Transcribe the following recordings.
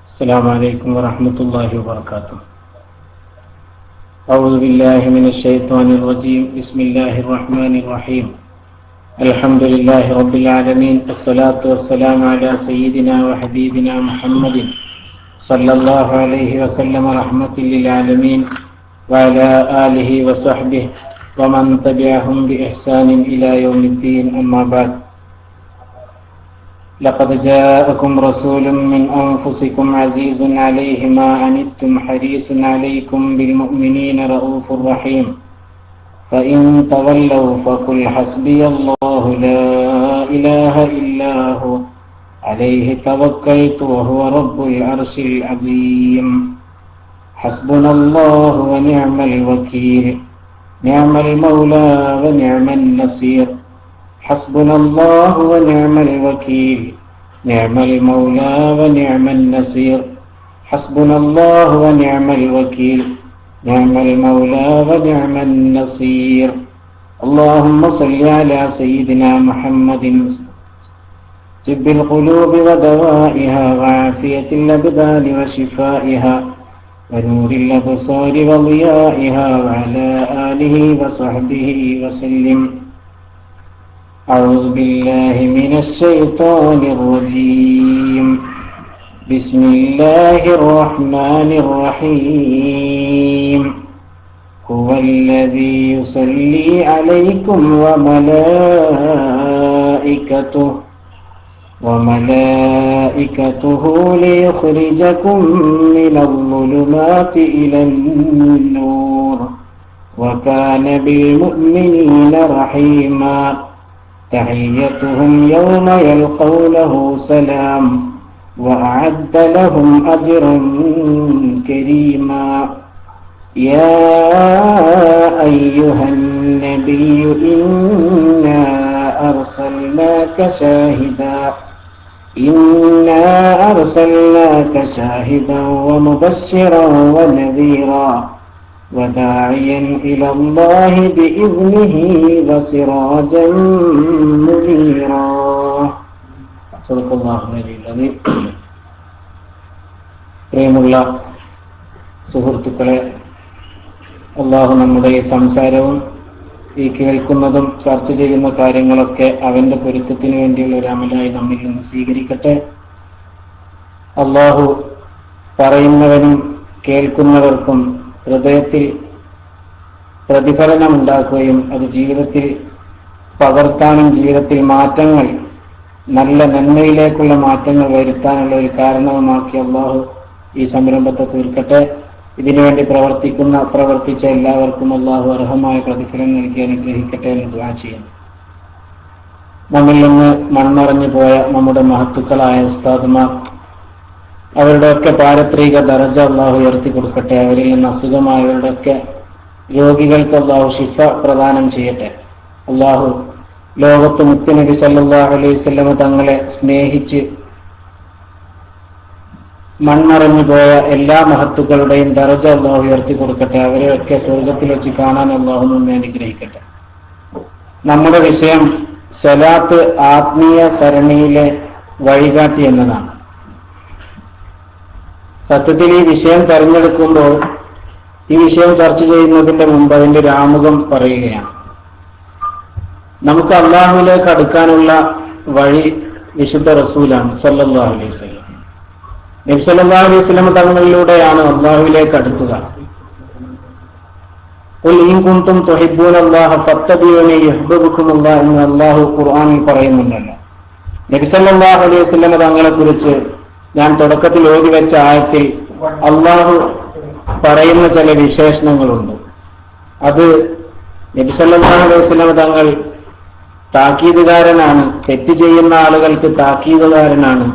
السلام عليكم ورحمة الله وبركاته. أعوذ بالله من الشيطان الرجيم. بسم الله الرحمن الرحيم. الحمد لله رب العالمين، الصلاة والسلام على سيدنا وحبيبنا محمد صلى الله عليه وسلم رحمة للعالمين وعلى آله وصحبه ومن تبعهم بإحسان إلى يوم الدين. أما بعد، لقد جاءكم رسول من أنفسكم عزيز عليه ما عنتم حريص عليكم بالمؤمنين رؤوف رحيم. فإن تولوا فقل حسبي الله لا إله إلا هو عليه توكلت وهو رب العرش العظيم. حسبنا الله ونعم الوكيل، نعم المولى ونعم النصير. حسبنا الله ونعم الوكيل، نعم المولى ونعم النصير. حسبنا الله ونعم الوكيل، نعم المولى ونعم النصير. اللهم صل على سيدنا محمد طب القلوب ودوائها وعافية الأبدان وشفائها ونور الأبصار وضيائها وعلى آله وصحبه وسلم. أعوذ بالله من الشيطان الرجيم. بسم الله الرحمن الرحيم. هو الذي يصلي عليكم وملائكته ليخرجكم من الظلمات إلى النور وكان بالمؤمنين رحيما. تحيتهم يوم يلقونه سلام وأعد لهم أجرا كريما. يا أيها النبي إنا أرسلناك شاهدا ومبشرا ونذيرا وداعيا إلى الله بإذنه وسراجا منيرا. صدق الله العظيم. പ്രിയമുള്ള സുഹൃത്തുക്കളെ, അല്ലാഹു നമ്മുടെ ഈ സംസാരവും ഈ കേൾക്കുന്നതും ചർച്ച ചെയ്യുന്ന കാര്യങ്ങളൊക്കെ അവന്റെ പൊരുത്തത്തിന് വേണ്ടിയുള്ള ഒരു അമലായി നമ്മിൽ നിന്ന് സ്വീകരിക്കട്ടെ. അല്ലാഹു പറയുന്നവനും കേൾക്കുന്നവർക്കും ഹൃദയത്തിൽ പ്രതിഫലനം ഉണ്ടാക്കുകയും അത് ജീവിതത്തിൽ പകർത്താനും ജീവിതത്തിൽ മാറ്റങ്ങൾ, നല്ല നന്മയിലേക്കുള്ള മാറ്റങ്ങൾ വരുത്താനുള്ള ഒരു കാരണവുമാക്കി അല്ലാഹു ഈ സംരംഭത്തെ തീർക്കട്ടെ. ഇതിനുവേണ്ടി പ്രവർത്തിച്ച എല്ലാവർക്കും അല്ലാഹു അർഹമായ പ്രതിഫലം നൽകി അനുഗ്രഹിക്കട്ടെ എന്ന് ദുആ ചെയ്യുന്നു. നമ്മിൽ നിന്ന് മൺമറഞ്ഞു പോയ നമ്മുടെ മഹത്തുക്കളായ ഉസ്താദുമാർ, അവരുടെയൊക്കെ പാരത്രിക ദറജ അല്ലാഹു ഉയർത്തി കൊടുക്കട്ടെ. അവരിൽ നിന്ന് അസുഖമായവരുടെയൊക്കെ രോഗികൾക്ക് അല്ലാഹു ശിഫ പ്രദാനം ചെയ്യട്ടെ. അല്ലാഹു ലോകത്ത് മുത്തുനബി സല്ലല്ലാഹു അലൈഹി വസല്ലം തങ്ങളെ സ്നേഹിച്ച് മൺമറഞ്ഞു പോയ എല്ലാ മഹത്തുക്കളുടെയും ദറജ അല്ലാഹു ഉയർത്തി കൊടുക്കട്ടെ. അവരെയൊക്കെ സ്വർഗത്തിൽ വെച്ച് കാണാൻ അല്ലാഹു നമ്മെ അനുഗ്രഹിക്കട്ടെ. നമ്മുടെ വിഷയം സ്വലാത്ത് ആത്മീയ സരണിയിലെ വഴികാട്ടി എന്നതാണ്. സത്യത്തിൽ ഈ വിഷയം തെരഞ്ഞെടുക്കുമ്പോൾ, ഈ വിഷയം ചർച്ച ചെയ്യുന്നതിന്റെ മുമ്പ് അതിന്റെ ഒരു ആമുഖം പറയുകയാണ്. നമുക്ക് അല്ലാഹുവിലേക്ക് അടുക്കാനുള്ള വഴി വിശുദ്ധ റസൂലാണ് സല്ലല്ലാഹു അലൈഹി വസല്ലം. നബി സല്ലല്ലാഹു അലൈഹി വസല്ലം തങ്ങളിലൂടെയാണ് അല്ലാഹുവിലേക്ക് അടുക്കുക. ഖുൽ ഇൻ കുൻതും തുഹിബ്ബൂനല്ലാഹ ഫത്തബിഊനി യുഹ്ബിബുകുമുല്ലാഹ് എന്ന് അല്ലാഹു ഖുർആനിൽ പറയുന്നുണ്ടല്ലോ. നബി സല്ലല്ലാഹു അലൈഹി വസല്ലം തങ്ങളെ കുറിച്ച് ഞാൻ തുടക്കത്തിൽ ഓതി വെച്ച ആയത്തിൽ അല്ലാഹു പറയുന്ന ചില വിശേഷണങ്ങളുണ്ട്. അത് നബി സല്ലല്ലാഹു അലൈഹി വസല്ലം തങ്ങൾ താക്കീതുകാരനാണ്, തെറ്റ് ചെയ്യുന്ന ആളുകൾക്ക് താക്കീതുകാരനാണ്,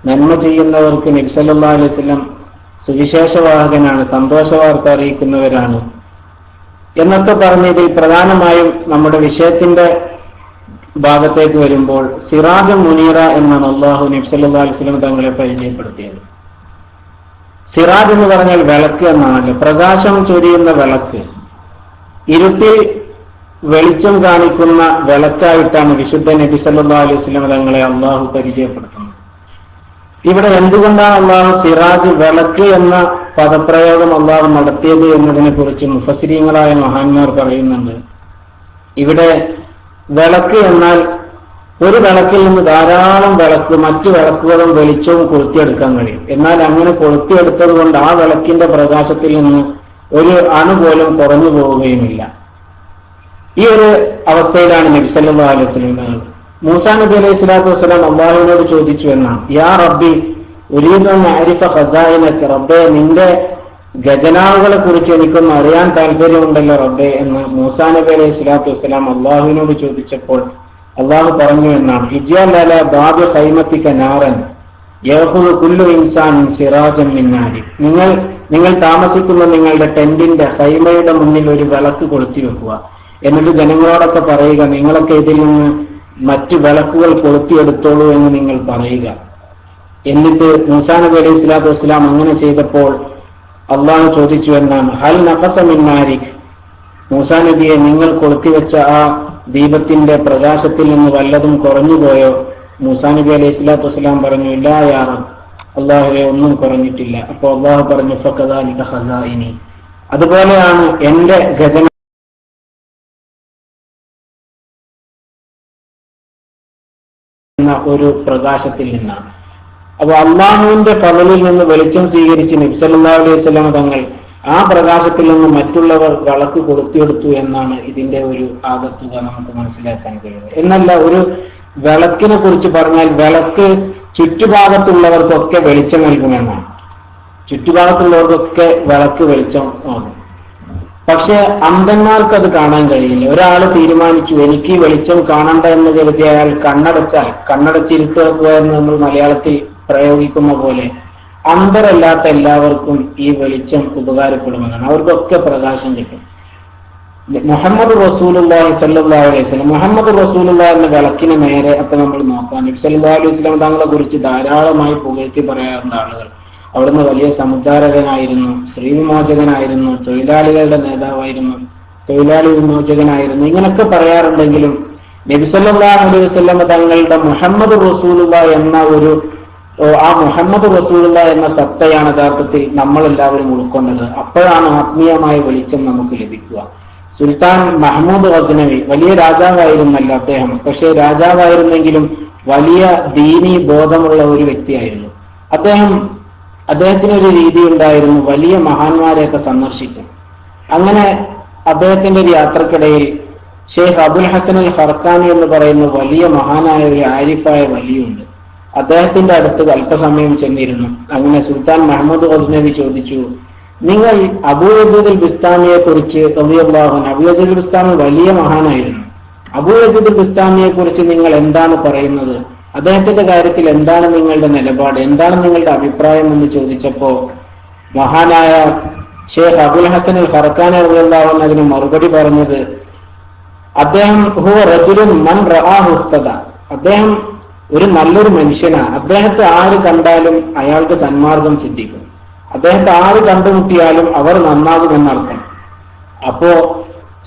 നന്മ ചെയ്യുന്നവർക്ക് നബി സല്ലല്ലാഹു അലൈഹി വസല്ലം സുവിശേഷവാഹകനാണ്, സന്തോഷവാർത്ത അറിയിക്കുന്നവരാണ് എന്നൊക്കെ പറഞ്ഞതിൽ പ്രധാനമായും നമ്മുടെ വിഷയത്തിന്റെ ഭാഗത്തേക്ക് വരുമ്പോൾ സിറാജ മുനീറ എന്നാണ് അല്ലാഹു നബി സല്ലല്ലാഹു അലൈഹി വസല്ലം തങ്ങളെ പരിചയപ്പെടുത്തിയത്. സിറാജ് എന്ന് പറഞ്ഞാൽ വിളക്ക് എന്നാണല്ലോ, പ്രകാശം ചൊരിയുന്ന വിളക്ക്. ഇരുട്ടിൽ വെളിച്ചം കാണിക്കുന്ന വിളക്കായിട്ടാണ് വിശുദ്ധ നബി സല്ലല്ലാഹു അലൈഹി വസല്ലം തങ്ങളെ അല്ലാഹു പരിചയപ്പെടുത്തുന്നത്. ഇവിടെ എന്തുകൊണ്ടാണ് അള്ളാഹു സിറാജ് വിളക്ക് എന്ന പദപ്രയോഗം അള്ളാഹു നടത്തിയത് എന്നതിനെ കുറിച്ച് മുഫസ്സിരീങ്ങളായ മഹാന്മാർ പറയുന്നുണ്ട്. ഇവിടെ വിളക്ക് എന്നാൽ ഒരു വിളക്കിൽ നിന്ന് ധാരാളം വിളക്ക് മറ്റു വിളക്കുകളും വെളിച്ചവും കൊളുത്തിയെടുക്കാൻ കഴിയും. എന്നാൽ അങ്ങനെ കൊളുത്തിയെടുത്തത് കൊണ്ട് ആ വിളക്കിന്റെ പ്രകാശത്തിൽ നിന്ന് ഒരു അണു പോലും കുറഞ്ഞു പോവുകയുമില്ല. ഈ ഒരു അവസ്ഥയിലാണ് നബി സല്ലല്ലാഹു അലൈഹി വസല്ലം മൂസാ നബി അലൈഹി സ്വലാത്തു വസ്സലാം അള്ളാഹുവിനോട് ചോദിച്ചു എന്നാണ്, യാ റബ്ബി ഉരീദു അൻ അഅരിഫ ഖസായിനക, റബ്ബേ നിന്റെ ഖജനാവുകളെ കുറിച്ച് എനിക്കൊന്ന് അറിയാൻ താല്പര്യമുണ്ടല്ലോ റബ്ബേ എന്ന് മൂസാ നബി അലൈഹി സ്വലാത്തു വസ്സലാം അള്ളാഹുവിനോട് ചോദിച്ചപ്പോൾ അള്ളാഹു പറഞ്ഞു എന്നാണ്, ഇജ്അൽ അലാ ബാബി ഖൈമതിക നാറൻ യഖുദു കുല്ലു ഇൻസാനിൻ സിറാജൻ മിൻ നാരി, നിങ്ങൾ താമസിക്കുന്ന നിങ്ങളുടെ ടെന്റിന്റെ ഖൈമയുടെ മുന്നിൽ ഒരു വിളക്ക് കൊളുത്തി വെക്കുക. എന്നിട്ട് ജനങ്ങളോടൊക്കെ പറയുക, നിങ്ങളൊക്കെ ഇതിൽ നിന്ന് മറ്റു വിളക്കുകൾ കൊളുത്തിയെടുത്തോളൂ എന്ന് നിങ്ങൾ പറയുക. എന്നിട്ട് മൂസാ നബി അലൈഹി സ്വലാത്തു വസ്സലാം അങ്ങനെ ചെയ്തപ്പോൾ അള്ളാഹു ചോദിച്ചു എന്നാണ്, ഹൽ നഖസ മിൻ നാരിക്, മൂസാ നബിയെ നിങ്ങൾ കൊളുത്തിവെച്ച ആ ദീപത്തിന്റെ പ്രകാശത്തിൽ നിന്ന് വല്ലതും കുറഞ്ഞുപോയോ? മൂസാ നബി അലൈഹി സ്വലാത്തു വസ്സലാം പറഞ്ഞു, ഇല്ലാ യാ റബ്ബ്, അള്ളാഹുവെ ഒന്നും കുറഞ്ഞിട്ടില്ല. അപ്പോൾ അള്ളാഹു പറഞ്ഞു, ഫകദാലിക ഖസാഇനി, അതുപോലെയാണ് എന്റെ ഖജന ഒരു പ്രകാശത്തിൽ നിന്നാണ്. അപ്പൊ അള്ളാഹുവിന്റെ ഫളലിൽ നിന്ന് വെളിച്ചം സ്വീകരിച്ച് നബി സല്ലല്ലാഹു അലൈഹി വസല്ലം തങ്ങൾ ആ പ്രകാശത്തിൽ നിന്ന് മറ്റുള്ളവർ വിളക്ക് കൊളുത്തിയെടുത്തു എന്നാണ് ഇതിന്റെ ഒരു ആകത്തുക നമുക്ക് മനസ്സിലാക്കാൻ കഴിയുന്നത്. എന്നല്ല, ഒരു വിളക്കിനെ കുറിച്ച് പറഞ്ഞാൽ വിളക്ക് ചുറ്റുഭാഗത്തുള്ളവർക്കൊക്കെ വെളിച്ചം നൽകുമെന്നാണ്. ചുറ്റുഭാഗത്തുള്ളവർക്കൊക്കെ വിളക്ക് വെളിച്ചം ആകും. പക്ഷെ അന്ധന്മാർക്ക് അത് കാണാൻ കഴിയില്ല. ഒരാൾ തീരുമാനിച്ചു എനിക്ക് വെളിച്ചം കാണണ്ട എന്ന് കരുതി അയാൾ കണ്ണടച്ചിരുത്തുക എന്ന് നമ്മൾ മലയാളത്തിൽ പ്രയോഗിക്കുന്ന പോലെ അന്ധരല്ലാത്ത എല്ലാവർക്കും ഈ വെളിച്ചം ഉപകാരപ്പെടുമെന്നാണ്. അവർക്കൊക്കെ പ്രകാശം കിട്ടും. മുഹമ്മദ് റസൂലുള്ളാഹി സ്വല്ലല്ലാഹു അലൈഹി വസല്ലം, മുഹമ്മദ് റസൂലുള്ളാഹി എന്ന വിളക്കിന് നേരെ അപ്പൊ നമ്മൾ നോക്കാം. നബി സല്ലല്ലാഹു അലൈഹി വസല്ലം തങ്ങളെ കുറിച്ച് ധാരാളമായി പുകഴ്ത്തി പറയാറുണ്ട് ആളുകൾ. അവിടുന്ന് വലിയ സമുദ്ധാരകനായിരുന്നു, സ്ത്രീ വിമോചകനായിരുന്നു, തൊഴിലാളികളുടെ നേതാവായിരുന്നു, തൊഴിലാളി വിമോചകനായിരുന്നു, ഇങ്ങനൊക്കെ പറയാറുണ്ടെങ്കിലും നബി സല്ലല്ലാഹു അലൈഹി വസല്ലം തങ്ങളുടെ മുഹമ്മദ് റസൂലുള്ളാഹി എന്ന ആ മുഹമ്മദ് റസൂലുള്ളാഹി എന്ന സത്തയാണ് യഥാർത്ഥത്തിൽ നമ്മളെല്ലാവരും ഉൾക്കൊണ്ടത്. അപ്പോഴാണ് ആത്മീയമായ വെളിച്ചം നമുക്ക് ലഭിക്കുക. സുൽത്താൻ മഹ്മൂദ് ഗസ്നവി വലിയ രാജാവായിരുന്നല്ല അദ്ദേഹം, പക്ഷേ രാജാവായിരുന്നെങ്കിലും വലിയ ദീനി ബോധമുള്ള ഒരു വ്യക്തിയായിരുന്നു. അദ്ദേഹത്തിനൊരു രീതി ഉണ്ടായിരുന്നു, വലിയ മഹാന്മാരെയൊക്കെ സന്ദർശിക്കും. അങ്ങനെ അദ്ദേഹത്തിന്റെ ഒരു യാത്രക്കിടയിൽ ഷെയ്ഖ് അബുൽ ഹസൻ അൽ ഖർഖാനി എന്ന് പറയുന്ന വലിയ മഹാനായ ഒരു ആരിഫായ വലിയുണ്ട്. അദ്ദേഹത്തിന്റെ അടുത്ത് അല്പസമയം ചെന്നിരുന്നു. അങ്ങനെ സുൽത്താൻ മഹ്മൂദ് ഗസ്നവി ചോദിച്ചു, നിങ്ങൾ അബൂ യസീദ് അൽ ബിസ്താമിയെ കുറിച്ച് റളിയല്ലാഹു അൻഹു, അബൂ യസീദ് അൽ ബിസ്താമി വലിയ മഹാനായിരുന്നു, അബൂ യസീദ് അൽ ബിസ്താമിയെ കുറിച്ച് നിങ്ങൾ എന്താണ് പറയുന്നത്? അദ്ദേഹത്തിന്റെ കാര്യത്തിൽ എന്താണ് നിങ്ങളുടെ നിലപാട്, എന്താണ് നിങ്ങളുടെ അഭിപ്രായം എന്ന് ചോദിച്ചപ്പോ മഹാനായ ഷെയ്ഖ് അബുൽ ഹസൻ അൽ ഖർഖാനി റളിയല്ലാഹു അൻഹു അതിന് മറുപടി പറഞ്ഞത്, അദ്ദേഹം ഹുവ റജുലുൻ മൻ റആഹു ഇഹ്തദ, അദ്ദേഹം ഒരു നല്ലൊരു മനുഷ്യനാണ്. അദ്ദേഹത്തെ ആര് കണ്ടാലും അയാൾക്ക് സന്മാർഗം സിദ്ധിക്കും. അദ്ദേഹത്തെ ആര് കണ്ടുമുട്ടിയാലും അവർ നന്നാകുമെന്നർത്ഥം. അപ്പോ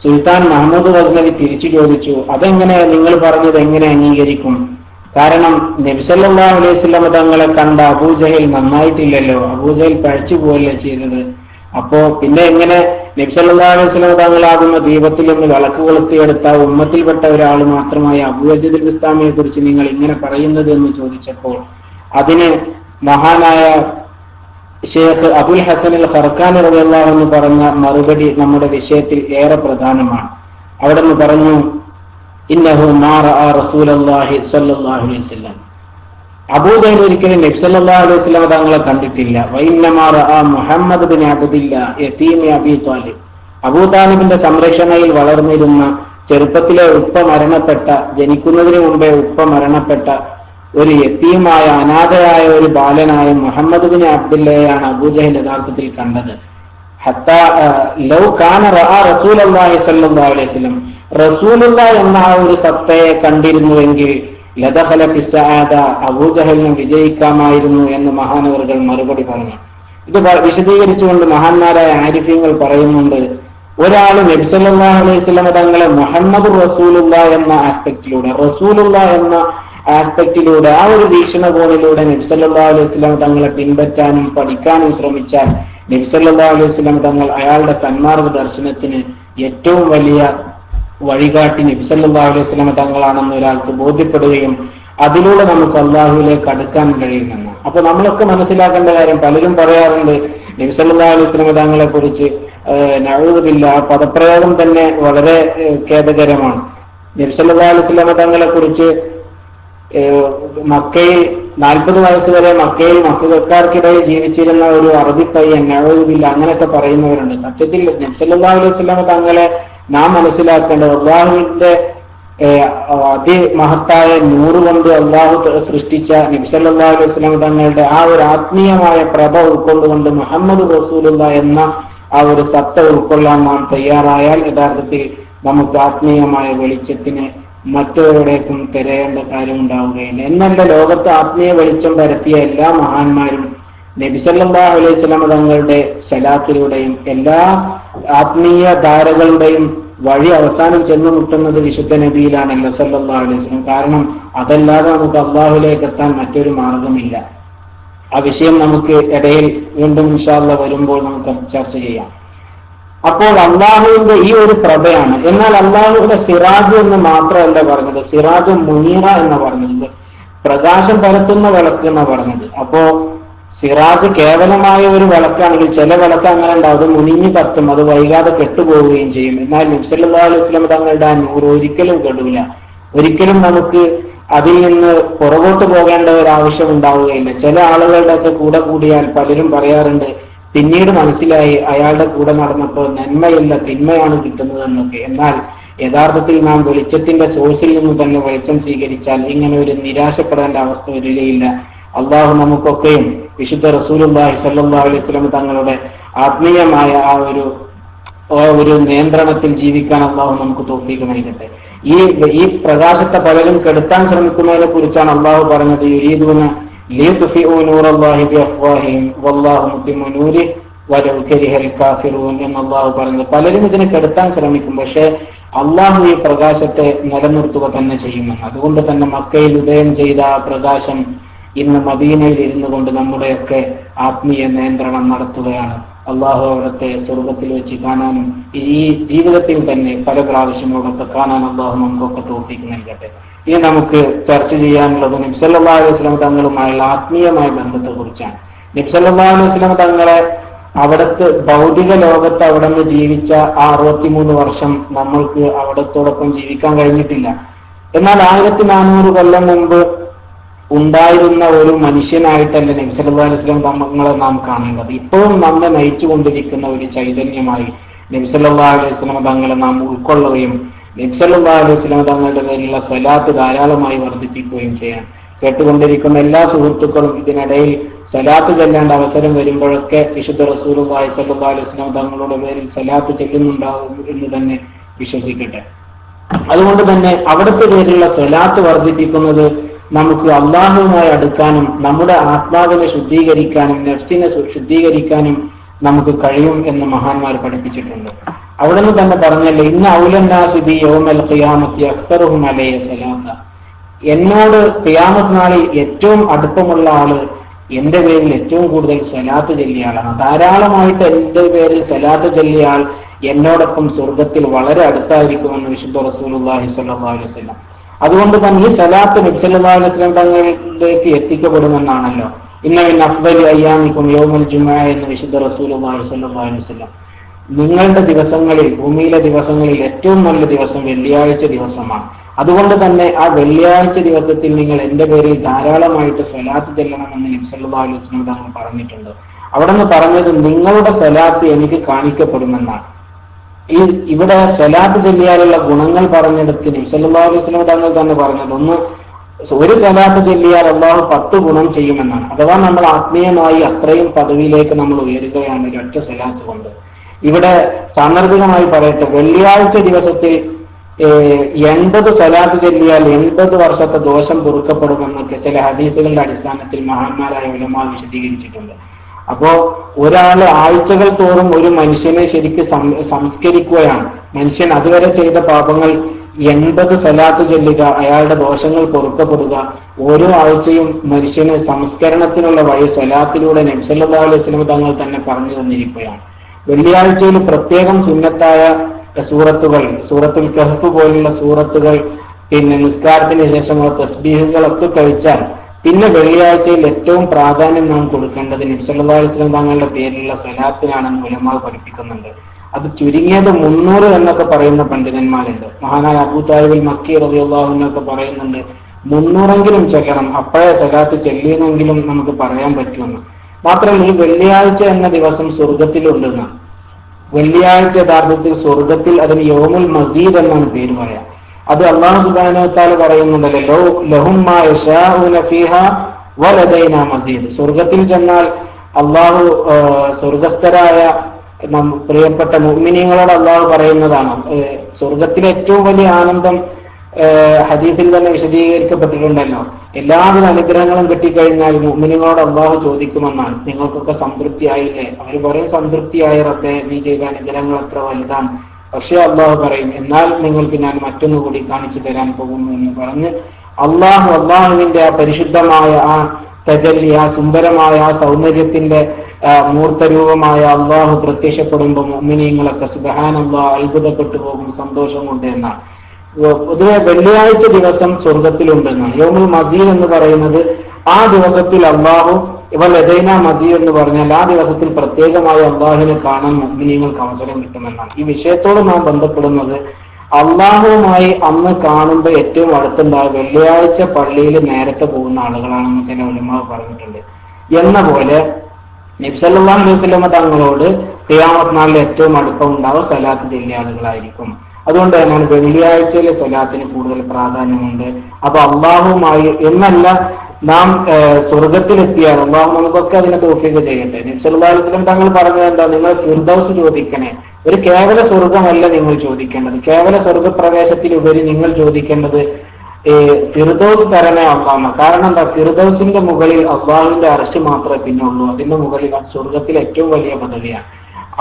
സുൽത്താൻ മഹ്മൂദ് ഗസ്നവി തിരിച്ചു ചോദിച്ചു, അതെങ്ങനെ നിങ്ങൾ പറഞ്ഞത് എങ്ങനെ അംഗീകരിക്കും? കാരണം നബി സല്ലല്ലാഹു അലൈഹി വസല്ലം തങ്ങളെ കണ്ട അബൂജഹൽ നന്നായിട്ടില്ലല്ലോ, അബൂജഹൽ പഴച്ചു പോവല്ലേ ചെയ്തത്. അപ്പോ പിന്നെ എങ്ങനെ നബി സല്ലല്ലാഹു അലൈഹി വസല്ലം തങ്ങളാകുന്ന ദീപത്തിൽ നിന്ന് വിളക്ക് കൊളുത്തിയെടുത്ത ഉമ്മത്തിൽപ്പെട്ട ഒരാൾ മാത്രമായ അബൂ യസീദ് അൽ ബിസ്താമിയെ കുറിച്ച് നിങ്ങൾ ഇങ്ങനെ പറയുന്നത് എന്ന് ചോദിച്ചപ്പോൾ അതിന് മഹാനായ ഷെയ്ഖ് അബുൽ ഹസൻ അൽ ഖർഖാനി റളിയല്ലാഹു അൻഹു പറഞ്ഞ മറുപടി നമ്മുടെ വിഷയത്തിൽ ഏറെ പ്രധാനമാണ്. അവിടെ നിന്ന് പറഞ്ഞു, ഇന്നഹു മാ റഅ റസൂലുള്ളാഹി സ്വല്ലല്ലാഹു അലൈഹി വസല്ലം, അബൂജഹൽ ഒരിക്കലും നബി സല്ലല്ലാഹു അലൈഹി വസല്ലം തങ്ങളെ കണ്ടിട്ടില്ല. വഇന്നമാ റഅ മുഹമ്മദ് ബിൻ അബ്ദില്ലാ യതീമി അബീ ത്വാലിബ്, അബൂ താലിബിന്റെ സംരക്ഷണയിൽ വളർന്നിരുന്ന ചെറുപ്പത്തിലെ ഉപ്പ മരണപ്പെട്ട, ജനിക്കുന്നതിന് മുമ്പേ ഉപ്പ മരണപ്പെട്ട ഒരു യതീമായ അനാഥയായ ഒരു ബാലനായ മുഹമ്മദ് ബിൻ അബ്ദുല്ലയെയാണ് അബൂജഹൽ യഥാർത്ഥത്തിൽ കണ്ടത്. ഹത്താ ലൗ കാന റഅ റസൂലുള്ളാഹി സ്വല്ലല്ലാഹു അലൈഹി വസല്ലം, റസൂലുള്ളാഹി എന്ന ആ ഒരു സത്തയെ കണ്ടിരുന്നുവെങ്കിൽ ലദഖല ഫി സഅദ, അബൂജഹലിന് വിജയിക്കാമായിരുന്നു എന്ന് മഹാനവറുകൾ മറുപടി പറഞ്ഞു. ഇത് വിശദീകരിച്ചുകൊണ്ട് മഹാന്മാരായ ആരിഫീങ്ങൾ പറയുന്നുണ്ട്, ഒരാൾ നബി സല്ലല്ലാഹു അലൈഹി വസല്ലം തങ്ങളെ മുഹമ്മദ് റസൂലുള്ളാഹി എന്ന ആസ്പെക്റ്റിലൂടെ, റസൂലുള്ളാഹി എന്ന ആസ്പെക്റ്റിലൂടെ, ആ ഒരു വീക്ഷണകോണിലൂടെ നബി സല്ലല്ലാഹു അലൈഹി വസല്ലം തങ്ങളെ പിൻപറ്റാനും പഠിക്കാനും ശ്രമിച്ചാൽ നബി സല്ലല്ലാഹു അലൈഹി വസല്ലം തങ്ങൾ അയാളുടെ സന്മാർഗ ദർശനത്തിന് ഏറ്റവും വലിയ വഴികാട്ടി നബി സല്ലല്ലാഹു അലൈഹി വസല്ലം തങ്ങളാണെന്ന് ഒരാൾക്ക് ബോധ്യപ്പെടുകയും അതിലൂടെ നമുക്ക് അള്ളാഹുവിലേക്ക് അടുക്കാൻ കഴിയുമെന്ന്. അപ്പൊ നമ്മളൊക്കെ മനസ്സിലാക്കേണ്ട കാര്യം, പലരും പറയാറുണ്ട് നബി സല്ലല്ലാഹു അലൈഹി വസല്ലം തങ്ങളെ കുറിച്ച് നഊദു ബില്ലാഹ്, ആ പദപ്രയോഗം തന്നെ വളരെ ഖേദകരമാണ്. നബി സല്ലല്ലാഹു അലൈഹി വസല്ലം തങ്ങളെ കുറിച്ച് മക്കയിൽ 40 വയസ്സ് വരെ മക്കയിൽ മക്കക്കാർക്കിടയിൽ ജീവിച്ചിരുന്ന ഒരു അറബി പയ്യൻ നഊദു ബില്ലാഹ് അങ്ങനെയൊക്കെ പറയുന്നവരുണ്ട്. സത്യത്തിൽ നബി സല്ലല്ലാഹു അലൈഹി വസല്ലം തങ്ങളെ നാം മനസ്സിലാക്കേണ്ടത് അള്ളാഹുവിന്റെ അതിമഹത്തായ നൂറ് കൊണ്ട് അള്ളാഹു സൃഷ്ടിച്ച നബി സല്ലല്ലാഹു അലൈഹി വസല്ലം തങ്ങളുടെ ആ ഒരു ആത്മീയമായ പ്രഭ ഉൾക്കൊണ്ടുകൊണ്ട് മുഹമ്മദ് റസൂലുള്ളാഹ് എന്ന ആ ഒരു സത്ത ഉൾക്കൊള്ളാൻ നാം തയ്യാറായാൽ യഥാർത്ഥത്തിൽ നമുക്ക് ആത്മീയമായ വെളിച്ചത്തിന് മറ്റൊരിടേക്കും തിരയേണ്ട കാര്യം ഉണ്ടാവുകയില്ല. എന്നല്ല, ലോകത്ത് ആത്മീയ വെളിച്ചം പരത്തിയ എല്ലാ മഹാന്മാരും നബി സല്ലല്ലാഹു അലൈഹി വസല്ലം തങ്ങളുടെ സലാത്തിലൂടെയും എല്ലാ ആത്മീയ ധാരകളുടെയും വഴി അവസാനം ചെന്നുമുട്ടുന്നത് വിശുദ്ധ നബിയിലാണല്ലോ സല്ലല്ലാഹു അലൈഹി വസല്ലം. കാരണം അതല്ലാതെ നമുക്ക് അള്ളാഹുലേക്ക് എത്താൻ മറ്റൊരു മാർഗമില്ല. ആ വിഷയം നമുക്ക് ഇടയിൽ വീണ്ടും ഇൻഷാ അല്ലാഹ് വരുമ്പോൾ നമുക്ക് ചർച്ച ചെയ്യാം. അപ്പോൾ അള്ളാഹുവിന്റെ ഈ ഒരു പ്രഭയാണ്. എന്നാൽ അള്ളാഹുവിന്റെ സിറാജ് എന്ന് മാത്രമല്ല പറഞ്ഞത്, സിറാജ് മുനീറ എന്ന് പറഞ്ഞത്, പ്രകാശം പരത്തുന്ന വിളക്ക് എന്ന് പറഞ്ഞത്. അപ്പോ സിറാജ് കേവലമായ ഒരു വിളക്കാണെങ്കിൽ ചില വിളക്ക് അങ്ങനെ ഉണ്ടാവും, അത് മുനിഞ്ഞ് കത്തും, അത് വൈകാതെ കെട്ടുപോവുകയും ചെയ്യും. എന്നാൽ നബി സല്ലല്ലാഹു അലൈഹി വസല്ലം തങ്ങളുടെ ആ നൂറ് ഒരിക്കലും കെടൂല. ഒരിക്കലും നമുക്ക് അതിൽ നിന്ന് പുറകോട്ട് പോകേണ്ട ഒരു ആവശ്യം ഉണ്ടാവുകയില്ല. ചില ആളുകളുടെ ഒക്കെ കൂടെ കൂടിയാൽ പലരും പറയാറുണ്ട്, പിന്നീട് മനസ്സിലായി അയാളുടെ കൂടെ നടന്നപ്പോൾ നന്മയല്ല തിന്മയാണ് കിട്ടുന്നത് എന്നൊക്കെ. എന്നാൽ യഥാർത്ഥത്തിൽ നാം വെളിച്ചത്തിന്റെ സോഴ്സിൽ നിന്ന് തന്നെ വെളിച്ചം സ്വീകരിച്ചാൽ ഇങ്ങനെ ഒരു നിരാശപ്പെടേണ്ട അവസ്ഥ വരികയില്ല. അള്ളാഹു നമുക്കൊക്കെയും വിശുദ്ധ റസൂലുള്ളാഹി സ്വല്ലല്ലാഹു അലൈഹി വസല്ലം തങ്ങളുടെ ആത്മീയമായ ആ ഒരു നിയന്ത്രണത്തിൽ ജീവിക്കാൻ അള്ളാഹു നമുക്ക് തൗഫീഖ് നൽകട്ടെ. ഈ പ്രകാശത്തെ പലരും കെടുത്താൻ ശ്രമിക്കുന്നതിനെ കുറിച്ചാണ് അള്ളാഹു പറഞ്ഞത്, യുരീദൂന ലിയുത്ഫിഉ നൂറല്ലാഹി ബിഅഫ്വാഹിഹിം വല്ലാഹു മുത്തിമ്മു നൂരിഹി വലൗ കരിഹൽ കാഫിറൂൻ എന്ന് അള്ളാഹു പറഞ്ഞത്. പലരും ഇതിനെ കെടുത്താൻ ശ്രമിക്കും, പക്ഷേ അള്ളാഹു ഈ പ്രകാശത്തെ നിലനിർത്തുക തന്നെ ചെയ്യുമെന്ന്. അതുകൊണ്ട് തന്നെ മക്കയിൽ ഉദയം ചെയ്ത ആ പ്രകാശം ഇന്ന് മദീനയിൽ ഇരുന്നു കൊണ്ട് നമ്മുടെയൊക്കെ ആത്മീയ നിയന്ത്രണം നടത്തുകയാണ്. അള്ളാഹു അവിടുത്തെ സ്വർഗത്തിൽ വെച്ച് കാണാനും ഈ ജീവിതത്തിൽ തന്നെ പല പ്രാവശ്യം അവിടുത്തെ കാണാൻ അള്ളാഹു നമുക്കൊക്കെ തൗഫീഖ് നൽകട്ടെ. ഇനി നമുക്ക് ചർച്ച ചെയ്യാനുള്ളത് നബി സല്ലല്ലാഹു അലൈഹി വസല്ലം തങ്ങളുമായുള്ള ആത്മീയമായ ബന്ധത്തെ കുറിച്ചാണ്. നബി സല്ലല്ലാഹു അലൈഹി വസല്ലം തങ്ങളെ അവിടുത്തെ ഭൗതിക ലോകത്ത് അവിടെ നിന്ന് ജീവിച്ച ആ 63 വർഷം നമ്മൾക്ക് അവിടത്തോടൊപ്പം ജീവിക്കാൻ കഴിഞ്ഞിട്ടില്ല. എന്നാൽ 1400 കൊല്ലം മുമ്പ് ഉണ്ടായിരുന്ന ഒരു മനുഷ്യനായിട്ടല്ല നബി സല്ലല്ലാഹു അലൈഹി വസല്ലം തങ്ങളെ നാം കാണേണ്ടത്. ഇപ്പോഴും നമ്മെ നയിച്ചുകൊണ്ടിരിക്കുന്ന ഒരു ചൈതന്യമായി നബി സല്ലല്ലാഹു അലൈഹി വസല്ലം തങ്ങളെ നാം ഉൾക്കൊള്ളുകയും നബി സല്ലല്ലാഹു അലൈഹി വസല്ലം തങ്ങളുടെ പേരിലുള്ള സ്വലാത്ത് ധാരാളമായി വർദ്ധിപ്പിക്കുകയും ചെയ്യണം. കേട്ടുകൊണ്ടിരിക്കുന്ന എല്ലാ സുഹൃത്തുക്കളും ഇതിനിടയിൽ സലാത്ത് ചെല്ലേണ്ട അവസരം വരുമ്പോഴൊക്കെ വിശുദ്ധ റസൂലുള്ളാഹി സ്വല്ലല്ലാഹു അലൈഹി വസല്ലം തങ്ങളുടെ പേരിൽ സലാത്ത് ചെല്ലുന്നുണ്ടാകും എന്ന് തന്നെ വിശ്വസിക്കട്ടെ. അതുകൊണ്ട് തന്നെ അവിടുത്തെ പേരിലുള്ള സലാത്ത് വർദ്ധിപ്പിക്കുന്നത് നമുക്ക് അള്ളാഹുവുമായി അടുക്കാനും നമ്മുടെ ആത്മാവിനെ ശുദ്ധീകരിക്കാനും നഫ്സിനെ ശുദ്ധീകരിക്കാനും നമുക്ക് കഴിയും എന്ന് മഹാന്മാർ പഠിപ്പിച്ചിട്ടുണ്ട്. അവിടെ നിന്ന് തന്നെ പറഞ്ഞല്ലോ, ഇന്ന ഔലന്നാസി ബി യൗമൽ ഖിയാമത്തി അക്സറുഹും അലൈഹി സ്വലാത്ത, എന്നോട് ഖിയാമത്ത് നാളിൽ ഏറ്റവും അടുപ്പമുള്ള ആള് എന്റെ പേരിൽ ഏറ്റവും കൂടുതൽ സ്വലാത്ത് ചൊല്ലിയ ആളാണ്. ധാരാളമായിട്ട് എന്റെ പേരിൽ സ്വലാത്ത് ചൊല്ലിയ ആൾ എന്നോടൊപ്പം സ്വർഗത്തിൽ വളരെ അടുത്തായിരിക്കുമെന്ന് വിശുദ്ധ റസൂലുള്ളാഹി സ്വല്ലല്ലാഹു അലൈഹി വസല്ലം. അതുകൊണ്ട് തന്നെ ഈ സലാത്ത് നബി സല്ലല്ലാഹു അലൈഹി വസല്ലം തങ്ങളിലേക്ക് എത്തിക്കപ്പെടുമെന്നാണല്ലോ. ഇന്ന മിൻ അഫ്ദലി അയ്യാമിക്കും യൗമുൽ ജുമുഅ എന്ന് വിശുദ്ധ റസൂലുള്ളാഹി സ്വല്ലല്ലാഹു അലൈഹി വസല്ലം. നിങ്ങളുടെ ദിവസങ്ങളിൽ, ഭൂമിയിലെ ദിവസങ്ങളിൽ ഏറ്റവും നല്ല ദിവസം വെള്ളിയാഴ്ച ദിവസമാണ്. അതുകൊണ്ട് തന്നെ ആ വെള്ളിയാഴ്ച ദിവസത്തിൽ നിങ്ങൾ എന്റെ പേരിൽ ധാരാളമായിട്ട് സ്വലാത്ത് ചെല്ലണമെന്ന് നബി സല്ലല്ലാഹു അലൈഹി വസല്ലം തങ്ങൾ പറഞ്ഞിട്ടുണ്ട്. അവിടെ നിന്ന് പറഞ്ഞത് നിങ്ങളുടെ സ്വലാത്ത് എനിക്ക് കാണിക്കപ്പെടുമെന്നാണ്. ഇവിടെ സ്വലാത്ത് ചൊല്ലിയാലുള്ള ഗുണങ്ങൾ പറഞ്ഞെടുത്ത് നബി സല്ലല്ലാഹു അലൈഹി വസല്ലം തങ്ങൾ തന്നെ പറഞ്ഞത്, ഒരു സ്വലാത്ത് ചൊല്ലിയാൽ അള്ളാഹു 10 ഗുണം ചെയ്യുമെന്നാണ്. അഥവാ നമ്മൾ ആത്മീയമായി അത്രയും പദവിയിലേക്ക് നമ്മൾ ഉയരുകയാണ് ഒരൊറ്റ സ്വലാത്ത് കൊണ്ട്. ഇവിടെ സാന്ദർഭികമായി പറയട്ടെ, വെള്ളിയാഴ്ച ദിവസത്തിൽ 80 സ്വലാത്ത് ചൊല്ലിയാൽ 80 വർഷത്തെ ദോഷം പൊറുക്കപ്പെടുമെന്നൊക്കെ ചില ഹദീസുകളുടെ അടിസ്ഥാനത്തിൽ മഹാന്മാരായ ഉലമാ വിശദീകരിച്ചിട്ടുണ്ട്. അപ്പോ ഒരാള് ആഴ്ചകൾ തോറും ഒരു മനുഷ്യനെ ശരിക്ക് സംസ്കരിക്കുകയാണ്. മനുഷ്യൻ അതുവരെ ചെയ്ത പാപങ്ങൾ 80 സ്വലാത്ത് ചൊല്ലുക, അയാളുടെ ദോഷങ്ങൾ പൊറുക്കപ്പെടുക. ഓരോ ആഴ്ചയും മനുഷ്യന് സംസ്കരണത്തിനുള്ള വഴി സ്വലാത്തിലൂടെ നബി സല്ലല്ലാഹു അലൈഹി വസല്ലം തങ്ങൾ തന്നെ പറഞ്ഞു തന്നിരിക്കുകയാണ്. വെള്ളിയാഴ്ചയിൽ പ്രത്യേകം സുന്നത്തായ സൂറത്തുകൾ, സൂറത്തുൽ കഹ്ഫ് പോലുള്ള സൂറത്തുകൾ, പിന്നെ നിസ്കാരത്തിന് ശേഷമുള്ള തസ്ബീഹുകളൊക്കെ കഴിച്ചാൽ പിന്നെ വെള്ളിയാഴ്ചയിൽ ഏറ്റവും പ്രാധാന്യം നാം കൊടുക്കേണ്ടത് നബി സല്ലല്ലാഹു അലൈഹി വസല്ലം തങ്ങളുടെ പേരിലുള്ള സ്വലാത്തിനാണെന്ന് ഉലമാ പഠിപ്പിക്കുന്നുണ്ട്. അത് ചുരുങ്ങിയത് 300 എന്നൊക്കെ പറയുന്ന പണ്ഡിതന്മാരുണ്ട്. മഹാനായ അബൂ താലിബുൽ മക്കി റളിയല്ലാഹു അൻഹു ഒക്കെ പറയുന്നുണ്ട് 300എങ്കിലും ചൊല്ലണം, അപ്പോഴേ സ്വലാത്ത് ചെല്ലിയെന്നെങ്കിലും നമുക്ക് പറയാൻ പറ്റുമെന്ന്. മാത്രമല്ല ഈ വെള്ളിയാഴ്ച എന്ന ദിവസം സ്വർഗത്തിലുണ്ടെന്ന്. വെള്ളിയാഴ്ച യഥാർത്ഥത്തിൽ സ്വർഗത്തിൽ അതിന് യൗമുൽ മസീദ് എന്നാണ് പേര് പറയാം. അത് അല്ലാഹു സുബ്ഹാനഹു വ തആല പറയുന്നുണ്ടല്ലോ, ലഹും മാ യശാഊന ഫീഹാ വലദൈനാ മസീദ്. സ്വർഗത്തിൽ ചെന്നാൽ അല്ലാഹു സ്വർഗസ്ഥരായ പ്രിയപ്പെട്ട മുഅ്മിനീങ്ങളോട് അല്ലാഹു പറയുന്നതാണ്. സ്വർഗത്തിലെ ഏറ്റവും വലിയ ആനന്ദം ഹദീസിൽ തന്നെ വിശദീകരിക്കപ്പെട്ടിട്ടുണ്ടല്ലോ. എല്ലാവിധ അനുഗ്രഹങ്ങളും കിട്ടിക്കഴിഞ്ഞാൽ മുഅ്മിനീങ്ങളോട് അല്ലാഹു ചോദിക്കുമെന്നാണ്, നിങ്ങൾക്കൊക്കെ സംതൃപ്തിയായില്ലേ? അവർ പറയും, സംതൃപ്തിയായ റബ്ബേ, നീ ചെയ്ത അനുഗ്രഹങ്ങൾ എത്ര വലുതാണ്. പക്ഷേ അല്ലാഹു പറയും, എന്നാൽ നിങ്ങൾക്ക് ഞാൻ മറ്റൊന്നുകൂടി കാണിച്ചു തരാൻ പോകുന്നു എന്ന് പറഞ്ഞ് അള്ളാഹുവിന്റെ ആ പരിശുദ്ധമായ ആ തജല്ലി, ആ സുന്ദരമായ ആ സൗന്ദര്യത്തിന്റെ മൂർത്തരൂപമായ അള്ളാഹു പ്രത്യക്ഷപ്പെടുമ്പോൾ മുഅ്മിനീങ്ങളൊക്കെ സുബ്ഹാനല്ലാഹ് അത്ഭുതപ്പെട്ടു പോകും സന്തോഷം കൊണ്ട് എന്നാണ്. പൊതുവെ വെള്ളിയാഴ്ച ദിവസം സ്വർഗത്തിലുണ്ടെന്നാണ്. യൗമുൽ മസീദ് എന്ന് പറയുന്നത് ആ ദിവസത്തിൽ അള്ളാഹു ലദൈന മസീദ് എന്ന് പറഞ്ഞാൽ ആ ദിവസത്തിൽ പ്രത്യേകമായി അള്ളാഹുവിനെ കാണാൻ മുഅ്മിനീങ്ങൾക്ക് അവസരം കിട്ടുമെന്നാണ്. ഈ വിഷയത്തോട് നാം ബന്ധപ്പെടുന്നത് അള്ളാഹുവുമായി അന്ന് കാണുമ്പോൾ ഏറ്റവും അടുത്തുണ്ടാകുക വെള്ളിയാഴ്ച പള്ളിയിൽ നേരത്തെ പോകുന്ന ആളുകളാണെന്ന് ചില ഉലമാവ് പറഞ്ഞിട്ടുണ്ട്. എന്ന പോലെ നബി സല്ലല്ലാഹു അലൈഹി വസല്ലം തങ്ങളോട് ഖിയാമത്ത് നാളിൽ ഏറ്റവും അടുപ്പം ഉണ്ടാവുക സ്വലാത്ത് ചൊല്ലിയ ആളുകളായിരിക്കും. അതുകൊണ്ട് തന്നെയാണ് വെള്ളിയാഴ്ചയിലെ സ്വലാത്തിന് കൂടുതൽ പ്രാധാന്യമുണ്ട്. അപ്പൊ അള്ളാഹുമായി എന്നല്ല, നാം സ്വർഗത്തിലെത്തിയാൽ അള്ളാഹു നമുക്കൊക്കെ അതിനെ തൗഫീഖ് ചെയ്യട്ടെ. നബി സല്ലല്ലാഹു അലൈഹി വസല്ലം തങ്ങൾ പറഞ്ഞത് എന്താ? നിങ്ങൾ ഫിർദൗസ് ചോദിക്കണേ. ഒരു കേവല സ്വർഗമല്ല നിങ്ങൾ ചോദിക്കേണ്ടത്, കേവല സ്വർഗപ്രവേശത്തിലുപരി നിങ്ങൾ ചോദിക്കേണ്ടത് ഫിർദൗസ് തരണേ അള്ളാഹ്. കാരണം എന്താ? ഫിർദൗസിന്റെ മുകളിൽ അള്ളാഹുവിന്റെ അർശ് മാത്രമേ പിന്നെ ഉള്ളൂ. അതിന്റെ മുകളിൽ അത് സ്വർഗത്തിലെ ഏറ്റവും വലിയ പദവിയാണ്.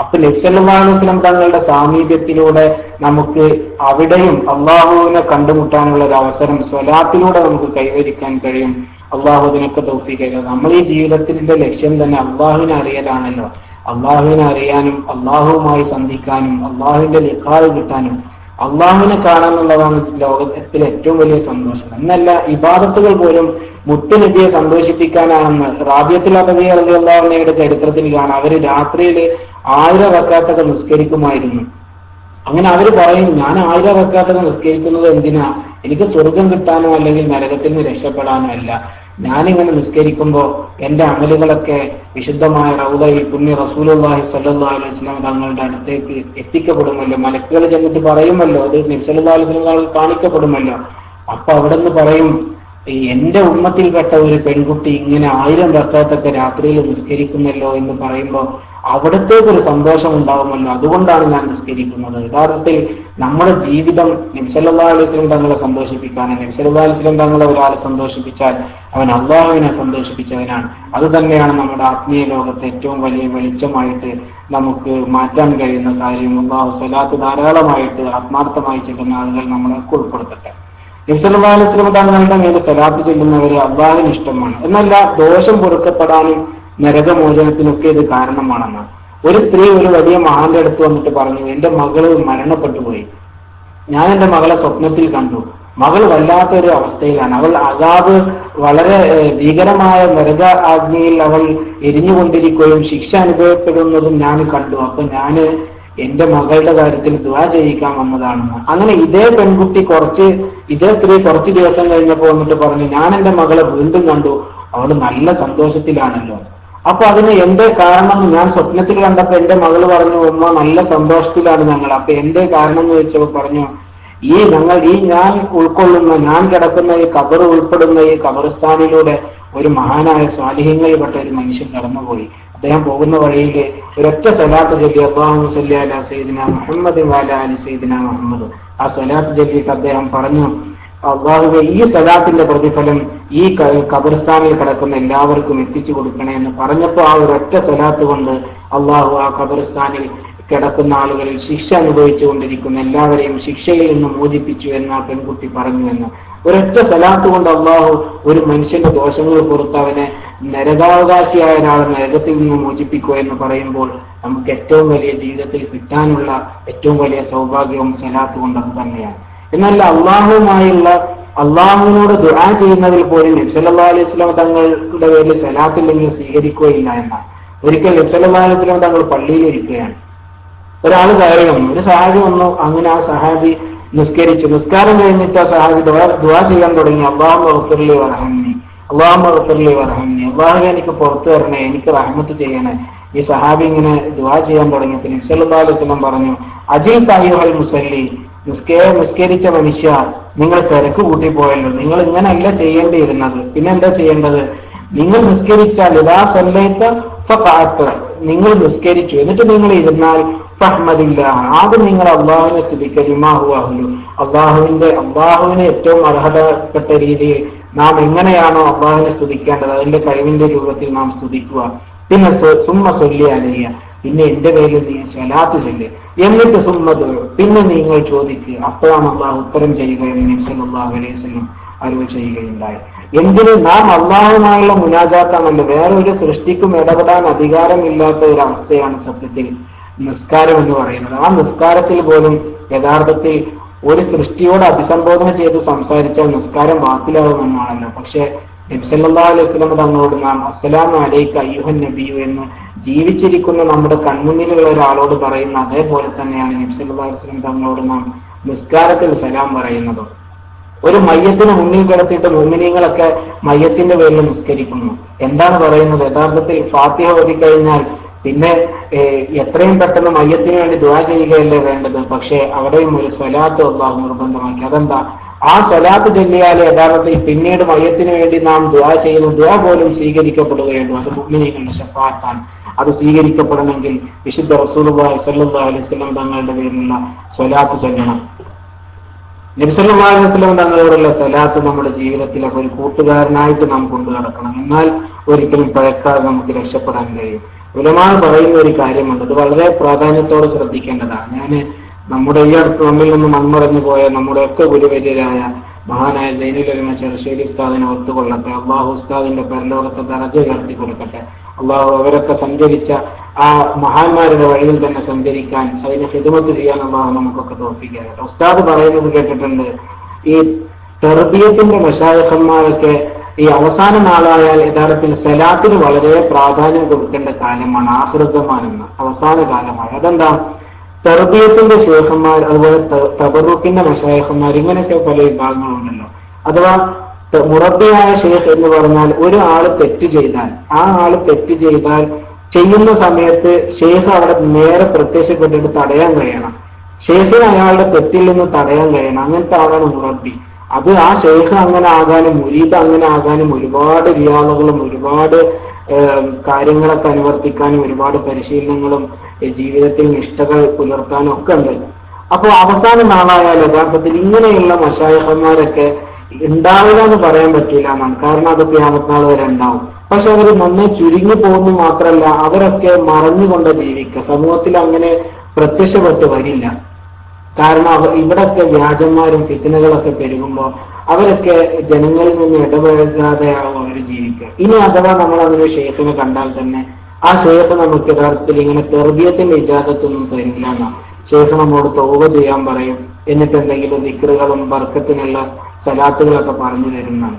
അപ്പൊ നബി സല്ലല്ലാഹു അലൈഹി വസല്ലം തങ്ങളുടെ സാമീപ്യത്തിലൂടെ നമുക്ക് അവിടെയും അള്ളാഹുവിനെ കണ്ടുമുട്ടാനുള്ള ഒരു അവസരം സ്വലാത്തിലൂടെ നമുക്ക് കൈവരിക്കാൻ കഴിയും. അള്ളാഹു അതിനൊക്കെ തൗഫീഖ് ചെയ്യും. നമ്മൾ ഈ ജീവിതത്തിന്റെ ലക്ഷ്യം തന്നെ അള്ളാഹുവിനെ അറിയലാണല്ലോ. അള്ളാഹുവിനെ അറിയാനും അള്ളാഹുവുമായി സന്ധിക്കാനും അള്ളാഹുവിന്റെ ലിഖാഹ് കിട്ടാനും അള്ളാഹുവിനെ കാണാനുള്ളതാണ് ലോകത്തിലെ ഏറ്റവും വലിയ സന്തോഷം. എന്നല്ല, ഇബാദത്തുകൾ പോലും മുത്തുനബിയെ സന്തോഷിപ്പിക്കാനാണെന്ന് റാബിയത്തുൽ അദവിയ റളിയല്ലാഹു അൻഹയുടെ ചരിത്രത്തിൽ കാണാം. അവര് രാത്രിയിൽ 1000 റക്അത്തൊക്കെ നിസ്കരിക്കുമായിരുന്നു. അങ്ങനെ അവര് പറയും, ഞാൻ 1000 റക്അത്തൊക്കെ നിസ്കരിക്കുന്നത് എന്തിനാ? എനിക്ക് സ്വർഗം കിട്ടാനോ അല്ലെങ്കിൽ നരകത്തിൽ നിന്ന് രക്ഷപ്പെടാനോ അല്ല. ഞാനിങ്ങനെ നിസ്കരിക്കുമ്പോൾ എന്റെ അമലുകളൊക്കെ വിശുദ്ധമായ റൗദയിൽ പുണ്യ റസൂലുള്ളാഹി സ്വല്ലല്ലാഹു അലൈഹി വസല്ലം തങ്ങളുടെ അടുത്തേക്ക് എത്തിക്കപ്പെടുമല്ലോ. മലക്കുകൾ ചെന്നിട്ട് പറയുമല്ലോ, അത് നബി സല്ലല്ലാഹു അലൈഹി വസല്ലം തങ്ങൾക്ക് കാണിക്കപ്പെടുമല്ലോ. അപ്പൊ അവിടെ നിന്ന് പറയും, എന്റെ ഉമ്മത്തിൽപ്പെട്ട ഒരു പെൺകുട്ടി ഇങ്ങനെ 1000 റക്അത്തൊക്കെ രാത്രിയിൽ നിസ്കരിക്കുന്നല്ലോ എന്ന് പറയുമ്പോൾ അവിടത്തേക്കൊരു സന്തോഷം ഉണ്ടാകുമല്ലോ. അതുകൊണ്ടാണ് ഞാൻ നിസ്കരിക്കുന്നത്. യഥാർത്ഥത്തിൽ നമ്മുടെ ജീവിതം നബി സല്ലല്ലാഹു അലൈഹി വസല്ലം തങ്ങളെ സന്തോഷിപ്പിക്കാനാണ്. നബി സല്ലല്ലാഹു അലൈഹി വസല്ലം തങ്ങളെ ഒരാളെ സന്തോഷിപ്പിച്ചാൽ അവൻ അള്ളാഹുവിനെ സന്തോഷിപ്പിച്ചവനാണ്. അത് തന്നെയാണ് നമ്മുടെ ആത്മീയ ലോകത്തെ ഏറ്റവും വലിയ വെളിച്ചമായിട്ട് നമുക്ക് മാറ്റാൻ കഴിയുന്ന കാര്യം. അള്ളാഹു സ്വലാത്ത് ധാരാളമായിട്ട് ആത്മാർത്ഥമായി ചെല്ലുന്ന ആളുകൾ നമ്മളൊക്കെ ഉൾപ്പെടുത്തട്ടെ. നബി സല്ലല്ലാഹു അലൈഹി വസല്ലം തങ്ങളുടെ മേലെ സ്വലാത്ത് ചെല്ലുന്നവരെ അള്ളാഹുവിന് ഇഷ്ടമാണ്. എന്നല്ല, ദോഷം പൊറുക്കപ്പെടാനും നരകമോചനത്തിനൊക്കെ ഇത് കാരണമാണെന്ന്. ഒരു സ്ത്രീ ഒരു വലിയ മഹാന്റെ അടുത്ത് വന്നിട്ട് പറഞ്ഞു, എന്റെ മകള് മരണപ്പെട്ടു പോയി, ഞാൻ എന്റെ മകളെ സ്വപ്നത്തിൽ കണ്ടു, മകൾ വല്ലാത്തൊരു അവസ്ഥയിലാണ്, അവൾ അദാബ് വളരെ ഭീകരമായ നരക ആജ്ഞയിൽ അവൾ എരിഞ്ഞുകൊണ്ടിരിക്കുകയും ശിക്ഷ അനുഭവപ്പെടുന്നതും ഞാൻ കണ്ടു. അപ്പൊ ഞാന് എന്റെ മകളുടെ കാര്യത്തിൽ ദുആ ചെയ്യിക്കാൻ വന്നതാണെന്ന്. അങ്ങനെ ഇതേ സ്ത്രീ കുറച്ച് ദിവസം കഴിഞ്ഞപ്പോ വന്നിട്ട് പറഞ്ഞു, ഞാൻ എന്റെ മകളെ വീണ്ടും കണ്ടു, അവള് നല്ല സന്തോഷത്തിലാണല്ലോ. അപ്പൊ അതിന് എന്തേ കാരണം? ഞാൻ സ്വപ്നത്തിൽ കണ്ടപ്പോ എന്റെ മകള് പറഞ്ഞു, ഉമ്മ നല്ല സന്തോഷത്തിലാണ് ഞങ്ങൾ. അപ്പൊ എന്തേ കാരണം എന്ന് ചോദിച്ചപ്പോ പറഞ്ഞു, ഞാൻ ഉൾക്കൊള്ളുന്ന, ഞാൻ കിടക്കുന്ന ഈ ഖബർ ഉൾപ്പെടുന്ന ഈ ഖബർസ്ഥാനിലൂടെ ഒരു മഹാനായ സ്വാലിഹ്യങ്ങളിൽപ്പെട്ട ഒരു മനുഷ്യൻ കടന്നുപോയി. അദ്ദേഹം പോകുന്ന വഴിയിൽ ഒരൊറ്റ സ്വലാത്ത് ചൊല്ലി, അല്ലാഹുമ്മ സ്വല്ലി അലാ സയ്യിദിനാ മുഹമ്മദ് വഅലാ ആലി സയ്യിദിനാ മുഹമ്മദ്. ആ സ്വലാത്ത് ചൊല്ലിയിട്ട് അദ്ദേഹം പറഞ്ഞു, അള്ളാഹുവേ, ഈ സ്വലാത്തിന്റെ പ്രതിഫലം ഈ ഖബർസ്ഥാനിൽ കിടക്കുന്ന എല്ലാവർക്കും എത്തിച്ചു കൊടുക്കണേ എന്ന് പറഞ്ഞപ്പോൾ ആ ഒരൊറ്റ സ്വലാത്ത് കൊണ്ട് അള്ളാഹു ആ ഖബർസ്ഥാനിൽ കിടക്കുന്ന ആളുകളിൽ ശിക്ഷ അനുഭവിച്ചു കൊണ്ടിരിക്കുന്ന എല്ലാവരെയും ശിക്ഷയിൽ നിന്ന് മോചിപ്പിച്ചു എന്ന് ആ പെൺകുട്ടി പറഞ്ഞു എന്ന്. ഒരൊറ്റ സലാത്ത് കൊണ്ട് അള്ളാഹു ഒരു മനുഷ്യന്റെ ദോഷങ്ങൾ പുറത്ത് അവനെ നരകാവകാശിയായ ഒരാളെ നരകത്തിൽ നിന്ന് മോചിപ്പിക്കുക എന്ന് പറയുമ്പോൾ നമുക്ക് ഏറ്റവും വലിയ ജീവിതത്തിൽ കിട്ടാനുള്ള ഏറ്റവും വലിയ സൗഭാഗ്യവും സലാത്ത് കൊണ്ട് അത് തന്നെയാണ്. എന്നാൽ അള്ളാഹുവിനോട് ദുആ ചെയ്യുന്നതിൽ പോലും നബി സല്ലല്ലാഹു അലൈഹി വസല്ലം തങ്ങളുടെ പേരിൽ സലാത്തില്ലെങ്കിൽ സ്വീകരിക്കുകയില്ല എന്നാണ്. ഒരിക്കൽ നബി സല്ലല്ലാഹു അലൈഹി വസല്ലം തങ്ങൾ പള്ളിയിൽ ഇരിക്കുകയാണ്. ഒരാൾ കയറി വന്നു, ഒരു സഹാബി വന്നു. അങ്ങനെ ആ സഹാബി നിസ്കരിച്ചു. നിസ്കാരം കഴിഞ്ഞിട്ട് ആ സഹാബി ദുആ ചെയ്യാൻ തുടങ്ങി. അല്ലാഹുമ്മ ഗഫിർലി വർഹംനി, അല്ലാഹുമ്മ ഗഫിർലി വർഹംനി, അല്ലാഹുവേ എനിക്ക് പുറത്തു തരണേ, എനിക്ക് റഹ്മത്ത് ചെയ്യണേ. ഈ സഹാബി ഇങ്ങനെ ദുആ ചെയ്യാൻ തുടങ്ങിയപ്പോൾ നബി സല്ലല്ലാഹു അലൈഹി വസല്ലം പറഞ്ഞു, അജിൽ അയ്യുഹൽ മുസല്ലി, നിസ്കരിച്ച മനുഷ്യ, നിങ്ങൾ തിരക്ക് കൂട്ടിപ്പോയല്ലോ, നിങ്ങൾ ഇങ്ങനെയല്ല ചെയ്യേണ്ടിയിരുന്നത്. പിന്നെ എന്താ ചെയ്യേണ്ടത്? നിങ്ങൾ നിസ്കരിച്ചാൽ ഇദാ സല്ലൈത ഫഖഅത, നിങ്ങൾ നിസ്കരിച്ചു എന്നിട്ട് നിങ്ങൾ ഇരുന്നാൽ ഫഹ്മദില്ലാഹ്, ആദ്യം നിങ്ങൾ അള്ളാഹുവിനെ സ്തുതിക്കുക. ലിമാ ഹുവ അഹ്ലു, അള്ളാഹുവിനെ ഏറ്റവും അർഹതപ്പെട്ട രീതിയിൽ നാം എങ്ങനെയാണോ അള്ളാഹുവിനെ സ്തുതിക്കേണ്ടത് അതിന്റെ കഴിവിന്റെ രൂപത്തിൽ നാം സ്തുതിക്കുക. പിന്നെ സുമ്മ സല്ലി അലയ്യ, പിന്നെ എന്റെ പേരിൽ നീ സ്വലാത്ത് ചൊല്ല്. എന്നിട്ട് സുമ്മദ്, പിന്നെ നിങ്ങൾ ചോദിക്കുക, അപ്പോഴാണ് അള്ളാഹു ഉത്തരം ചെയ്യുക എന്ന് നബി സല്ലല്ലാഹു അലൈഹി വസല്ലം അറിവ് ചെയ്യുകയുണ്ടായി. എന്തിന്? നാം അള്ളാഹുമായുള്ള മുനാജാത്താണല്ലോ. വേറെ ഒരു സൃഷ്ടിക്കും ഇടപെടാൻ അധികാരമില്ലാത്ത ഒരു അവസ്ഥയാണ് സത്യത്തിൽ നിസ്കാരം എന്ന് പറയുന്നത്. ആ നിസ്കാരത്തിൽ പോലും യഥാർത്ഥത്തിൽ ഒരു സൃഷ്ടിയോട് അഭിസംബോധന ചെയ്ത് സംസാരിച്ചാൽ നിസ്കാരം ബാത്തിലാവുമെന്നാണല്ലോ. പക്ഷെ നബി സല്ലല്ലാഹു അലൈഹി വസല്ലം തങ്ങളോട് നാം അസ്സലാമു അലൈക അയ്യുഹൻ നബിയു എന്ന് ജീവിച്ചിരിക്കുന്ന നമ്മുടെ കൺമുന്നിലുള്ള ഒരാളോട് പറയുന്ന അതേപോലെ തന്നെയാണ് നബി സല്ലല്ലാഹു അലൈഹി വസല്ലം തങ്ങളോട് നാം നിസ്കാരത്തിൽ സലാം പറയുന്നതും. ഒരു മയ്യത്തിനെ മുന്നിൽ കിടത്തിയിട്ട് മുഅ്മിനീങ്ങളൊക്കെ മയ്യത്തിന്റെ പേരിൽ നിസ്കരിക്കുന്നു. എന്താണ് പറയുന്നത്? യഥാർത്ഥത്തിൽ ഫാത്തിഹ ഓതിക്കഴിഞ്ഞാൽ പിന്നെ എത്രയും പെട്ടെന്ന് മയ്യത്തിന് വേണ്ടി ദുആ ചെയ്യുകയല്ലേ വേണ്ടത്. പക്ഷെ അവിടെയും ഒരു സ്വലാത്ത് അല്ലാഹു നിർബന്ധമാക്കി. അതെന്താ? ആ സ്വലാത്ത് ചൊല്ലിയാൽ യഥാർത്ഥത്തിൽ പിന്നീട് മയ്യത്തിന് വേണ്ടി നാം ദുആ ചെയ്യുന്ന ദുആ പോലും സ്വീകരിക്കപ്പെടുകയുള്ളൂ. അത് മുഅ്മിനീങ്ങളുടെ ശഫാഅത്താണ്. അത് സ്വീകരിക്കപ്പെടണമെങ്കിൽ വിശുദ്ധ റസൂലുള്ളാഹി സ്വല്ലല്ലാഹു അലൈഹി വസല്ലം തങ്ങളുടെ പേരിലുള്ള സ്വലാത്ത് ചൊല്ലണം. നബി സല്ലല്ലാഹു അലൈഹി വസല്ലം തങ്ങളോടുള്ള സ്വലാത്ത് നമ്മുടെ ജീവിതത്തിലൊക്കെ ഒരു കൂട്ടുകാരനായിട്ട് നാം കൊണ്ടു നടക്കണം. എന്നാൽ ഒരിക്കലും പഴക്കാതെ നമുക്ക് രക്ഷപ്പെടാൻ കഴിയും. ഉലമാ പറയുന്ന ഒരു കാര്യമുണ്ട്, അത് വളരെ പ്രാധാന്യത്തോടെ ശ്രദ്ധിക്കേണ്ടതാണ്. ഞാൻ നമ്മുടെ ഈ അടുത്ത് നമ്മിൽ നിന്ന് മൺമറഞ്ഞു പോയ നമ്മുടെയൊക്കെ ഗുരുവര്യരായ മഹാനായ സൈനുൽ ഉലമ ചെറുശ്ശേരി ഉസ്താദിനെ ഓർത്തുകൊള്ളട്ടെ. അള്ളാഹു ഉസ്താദിന്റെ പരലോകത്തെ ദറജ ഉയർത്തി കൊടുക്കട്ടെ. അള്ളാഹു അവരൊക്കെ സഞ്ചരിച്ച ആ മഹാന്മാരുടെ വഴിയിൽ തന്നെ സഞ്ചരിക്കാൻ, അതിന് ഖിദ്മത്ത് ചെയ്യാൻ അള്ളാഹു നമുക്കൊക്കെ തോൽപ്പിക്കാനായിട്ട്. ഉസ്താദ് പറയുന്നത് കേട്ടിട്ടുണ്ട്, ഈ തർബിയത്തിന്റെ മശായിഖന്മാരൊക്കെ ഈ അവസാന നാളായാൽ യഥാർത്ഥത്തിൽ സലാത്തിന് വളരെ പ്രാധാന്യം കൊടുക്കേണ്ട കാലമാണ് ആഖിർ സമാൻ എന്ന അവസാന കാലമാണ്. അതെന്താ? തർബിയത്തിന്റെ ശേഖന്മാർ, അതുപോലെ തബറുക്കിന്റെ മശായിഖന്മാർ, ഇങ്ങനെയൊക്കെ പല വിഭാഗങ്ങളുണ്ടല്ലോ. അഥവാ മുറബിയായ ഷെയ്ഖ് എന്ന് പറഞ്ഞാൽ ഒരു ആള് തെറ്റ് ചെയ്താൽ ചെയ്യുന്ന സമയത്ത് ഷെയ്ഖ് അവിടെ നേരെ പ്രത്യക്ഷപ്പെട്ടിട്ട് തടയാൻ കഴിയണം. ഷെയ്ഖിന് അയാളുടെ തെറ്റിൽ നിന്ന് തടയാൻ കഴിയണം. അങ്ങനത്തെ ആളാണ് മുറബി. അത് ആ ഷെയ്ഖ് അങ്ങനെ ആകാനും മുരീദ് അങ്ങനെ ആകാനും ഒരുപാട് റിയാദകളും ഒരുപാട് കാര്യങ്ങളൊക്കെ അനുവർത്തിക്കാനും ഒരുപാട് പരിശീലനങ്ങളും ജീവിതത്തിൽ നിഷ്ഠകൾ പുലർത്താനും ഒക്കെ ഉണ്ട്. അപ്പൊ അവസാന നാളായാൽ യഥാർത്ഥത്തിൽ ഇങ്ങനെയുള്ള മശായിഖന്മാരൊക്കെ ഉണ്ടാവുക എന്ന് പറയാൻ പറ്റില്ല എന്നാണ്. കാരണം അത് ഖിയാമത്ത് വരെ ഉണ്ടാവും. പക്ഷെ അവർ നന്നായി ചുരുങ്ങി പോകുന്നു മാത്രമല്ല, അവരൊക്കെ മറഞ്ഞുകൊണ്ട് ജീവിക്കുക. സമൂഹത്തിൽ അങ്ങനെ പ്രത്യക്ഷപ്പെട്ട് വരില്ല. കാരണം ഇവിടൊക്കെ വ്യാജന്മാരും ഫിത്നകളൊക്കെ പെരുകുമ്പോൾ അവരൊക്കെ ജനങ്ങളിൽ നിന്ന് ഇടപഴകാതെയാവും അവർ ജീവിക്കുക. ഇനി അഥവാ നമ്മൾ അതിന് ഷെയ്ഖിനെ കണ്ടാൽ തന്നെ ആ ഷെയ്ഖ് നമുക്ക് യഥാർത്ഥത്തിൽ ഇങ്ങനെ തെർബിയത്തിന്റെ ഇജാസത്തൊന്നും തരില്ല എന്നാണ്. ഷെയ്ഖ് നമ്മോട് തൗബ ചെയ്യാൻ പറയും. എന്നിട്ട് എന്തെങ്കിലും ദിക്റുകളും ബർക്കത്തിനുള്ള സലാത്തുകളൊക്കെ പറഞ്ഞു തരുന്നതാണ്.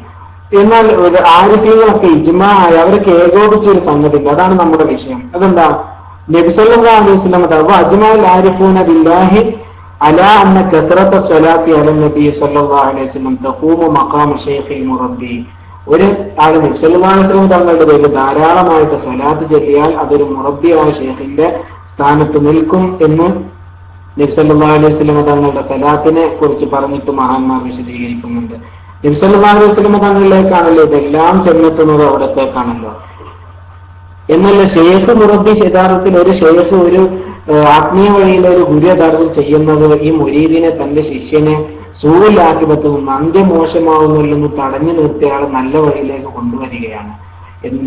എന്നാൽ ഒരു ആരിഫീങ്ങളൊക്കെ ഇജ്മാഅായി അവരൊക്കെ ഏകോപിച്ചൊരു സംഗതി, അതാണ് നമ്മുടെ വിഷയം. അതെന്താ? നബി സല്ലല്ലാഹു അലൈഹി വസല്ലം അജ്മഅൽ ആരിഫൂന ബില്ലാഹി അലാ അന്ന കസറത സ്വലാത്തി അലൻ നബി സല്ലല്ലാഹു അലൈഹി വസല്ലം തഖൂമു മഖാമ ശൈഖിൽ മുറബ്ബി. ഒരു ആൾ നബി സല്ലല്ലാഹു അലൈഹി വസല്ലം തങ്ങളുടെ പേരിൽ ധാരാളമായിട്ട് സ്വലാത്ത് ചൊല്ലിയാൽ അതൊരു മുറബ്ബിയായ ഷെയ്ഖിന്റെ സ്ഥാനത്ത് നിൽക്കും എന്ന് നബി സല്ലല്ലാഹു അലൈഹി വസല്ലം തങ്ങളുടെ സ്വലാത്തിനെ കുറിച്ച് പറഞ്ഞിട്ട് മഹാന്മാർ വിശദീകരിക്കുന്നുണ്ട്. നബി സല്ലല്ലാഹു അലൈഹി വസല്ലം തങ്ങളിലേക്കാണല്ലോ ഇതെല്ലാം ചെന്നെത്തുന്നത്, അവിടത്തേക്കാണല്ലോ. എന്നല്ല ഷെയ്ഖ് മുറബ്ബി യഥാർത്ഥത്തിൽ ഒരു ഷെയ്ഖ് ഒരു ആത്മീയ വഴിയിലെ ഒരു ഗുരു യഥാർത്ഥത്തിൽ ചെയ്യുന്നത് ഈ മുരീദിനെ തന്റെ ശിഷ്യനെ സൂലാക്കിപത്ത് നിന്ന് അന്ത്യമോശമാവുന്നില്ലെന്ന് തടഞ്ഞു നിർത്തിയ ആൾ നല്ല വഴിയിലേക്ക് കൊണ്ടുവരികയാണ്.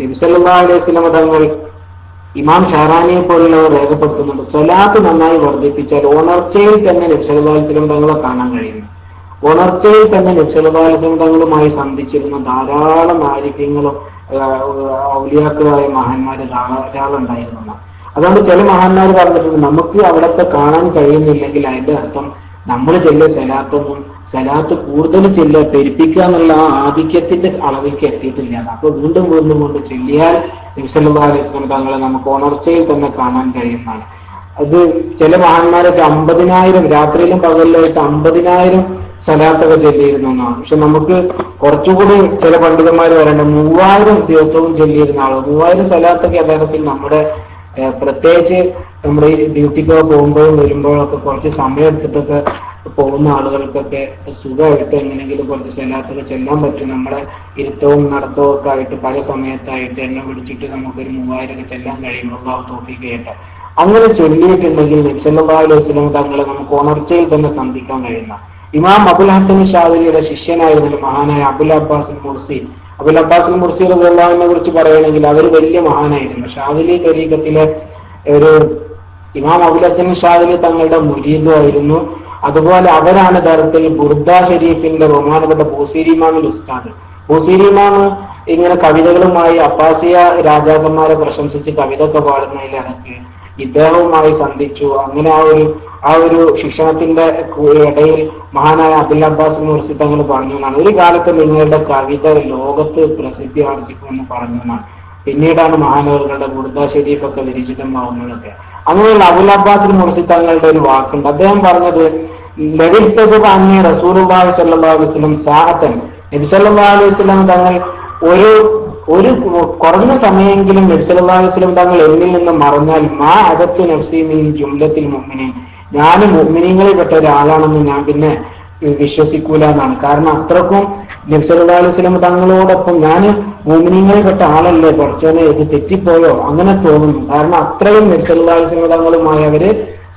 നബി സല്ലല്ലാഹു അലൈഹി വസല്ലം തങ്ങൾ ഇമാം ഷഹറാനിയെ പോലുള്ളവർ രേഖപ്പെടുത്തുന്നുണ്ട്, സ്വലാത്ത് നന്നായി വർദ്ധിപ്പിച്ചാൽ ഉണർച്ചയിൽ തന്നെ നബി സല്ലല്ലാഹു അലൈഹി വസല്ലം തങ്ങളെ കാണാൻ കഴിയുന്നു. ഉണർച്ചയിൽ തന്നെ നബി സല്ലല്ലാഹു അലൈഹി വസല്ലം തങ്ങളുമായി സന്ധിച്ചിരുന്ന ധാരാളം ആരിഫ്യങ്ങളും ഔലിയാക്കളായ മഹാന്മാര് ധാരാളം ഉണ്ടായിരുന്നു. അതുകൊണ്ട് ചില മഹാന്മാർ പറഞ്ഞിട്ടുണ്ട്, നമുക്ക് അവിടത്തെ കാണാൻ കഴിയുന്നില്ലെങ്കിൽ അതിന്റെ അർത്ഥം നമ്മൾ ചെല്ലിയ സലാത്തൊന്നും, സലാത്ത് കൂടുതൽ ചെല്ലുക, പെരുപ്പിക്കുക എന്നുള്ള ആ ആധിക്യത്തിന്റെ അളവിലേക്ക് എത്തിയിട്ടില്ല. അപ്പൊ വീണ്ടും വീണ്ടും കൊണ്ട് ചെല്ലിയാൽ നബി സല്ലല്ലാഹു അലൈഹി വസല്ലം തങ്ങളെ നമുക്ക് ഉണർച്ചയിൽ തന്നെ കാണാൻ കഴിയുന്നതാണ്. അത് ചില മഹാന്മാരൊക്കെ 50,000 രാത്രിയിലും പകലിലായിട്ട് 50,000 സലാത്തൊക്കെ ചെല്ലിയിരുന്നു എന്നാണ്. പക്ഷെ നമുക്ക് കുറച്ചുകൂടി ചില പണ്ഡിതന്മാർ പറയേണ്ട 3000 ദിവസവും ചെല്ലിയിരുന്ന ആള്. 3000 സലാത്തൊക്കെ യഥാർത്ഥത്തിൽ നമ്മുടെ പ്രത്യേകിച്ച് നമ്മുടെ ഈ ഡ്യൂട്ടിക്കൊക്കെ പോകുമ്പോഴും വരുമ്പോഴൊക്കെ കുറച്ച് സമയം എടുത്തിട്ടൊക്കെ പോകുന്ന ആളുകൾക്കൊക്കെ സുഖമായിട്ട് എങ്ങനെയെങ്കിലും കുറച്ച് സലാത്തൊക്കെ ചെല്ലാൻ പറ്റും. നമ്മളെ ഇരുത്തവും നടത്തവും ഒക്കെ ആയിട്ട് പല സമയത്തായിട്ട് എണ്ണ പിടിച്ചിട്ട് നമുക്കൊരു 3000 ചെല്ലാൻ കഴിയും. അല്ലാഹു തൗഫീഖ് ചെയ്യട്ടെ. അങ്ങനെ ചൊല്ലിയിട്ടുണ്ടെങ്കിൽ നബി സല്ലല്ലാഹു അലൈഹി വസല്ലം തങ്ങളെ നമുക്ക് ഉണർച്ചയിൽ തന്നെ സന്ധിക്കാൻ കഴിയുന്ന ഇമാം അബുൽ ഹസൻ ഷാദിലിയുടെ ശിഷ്യനായിരുന്നു മഹാനായ Abul Abbas Mursi. Abul Abbas Mursi റളിയല്ലാഹുവിനെ കുറിച്ച് പറയുകയാണെങ്കിൽ അവർ വലിയ മഹാനായിരുന്നു. ഷാദിലി തരീഖത്തിലെ ഒരു ഇമാം അബുൽ ഹസൻ ഷാദിലി തങ്ങളുടെ മുരീദുമായിരുന്നു. അതുപോലെ അവരാണ് യഥാർത്ഥത്തിൽ ബുർദ ഷരീഫിന്റെ ബഹുമാനപ്പെട്ട ബൂസീരി ഇമാമിന്റെ ഉസ്താദ്. ബൂസീരി ഇമാം ഇങ്ങനെ കവിതകളുമായി അബ്ബാസിയ രാജാക്കന്മാരെ പ്രശംസിച്ച് കവിത ഒക്കെ പാടുന്നതിലിടക്ക് ഇദ്ദേഹവുമായി സന്ധിച്ചു. അങ്ങനെ ആ ഒരു ശിക്ഷണത്തിന്റെ ഇടയിൽ മഹാനായ അബുൽ അബ്ബാസ് മുർസി തങ്ങൾ പറഞ്ഞു എന്നാണ്, ഒരു കാലത്ത് നിങ്ങളുടെ കവിത ലോകത്ത് പ്രസിദ്ധി ആർജിക്കുമെന്ന് പറഞ്ഞു എന്നാണ്. പിന്നീടാണ് മഹാനവറുകളുടെ ബുർദ ഷരീഫൊക്കെ വിരചിതമാവുന്നതൊക്കെ. അങ്ങനെയുള്ള അബുൽ അബ്ബാസ് മുർസി തങ്ങളുടെ ഒരു വാക്കുണ്ട്. അദ്ദേഹം പറഞ്ഞത്, ലവിഹ്തജബഅന്നി റസൂലുള്ളാഹി സ്വല്ലല്ലാഹു അലൈഹി വസല്ലം സാഅത്തൻ, നബി സല്ലല്ലാഹു അലൈഹി വസല്ലം തങ്ങൾ ഒരു കുറഞ്ഞ സമയമെങ്കിലും നബി സല്ലല്ലാഹു അലൈഹി വസല്ലം തങ്ങൾ എന്നിൽ നിന്ന് മറഞ്ഞാൽ മാ അദത്തു നഫ്സി മിൻ ജുംലത്തിൽ മുഅ്മിനീൻ, ഞാൻ മുഅ്മിനീങ്ങളിൽ പെട്ട ഒരാളാണെന്ന് ഞാൻ പിന്നെ വിശ്വസിക്കൂല എന്നാണ്. കാരണം അത്രക്കും നബി സല്ലല്ലാഹു അലൈഹി വസല്ലം തങ്ങളോടൊപ്പം ഞാൻ മുഅ്മിനീങ്ങളിൽ പെട്ട ആളല്ലേ, കുറച്ചോനെ ഇത് തെറ്റിപ്പോയോ അങ്ങനെ തോന്നുന്നു. കാരണം അത്രയും നബി സല്ലല്ലാഹു അലൈഹി വസല്ലം തങ്ങളുമായി അവര്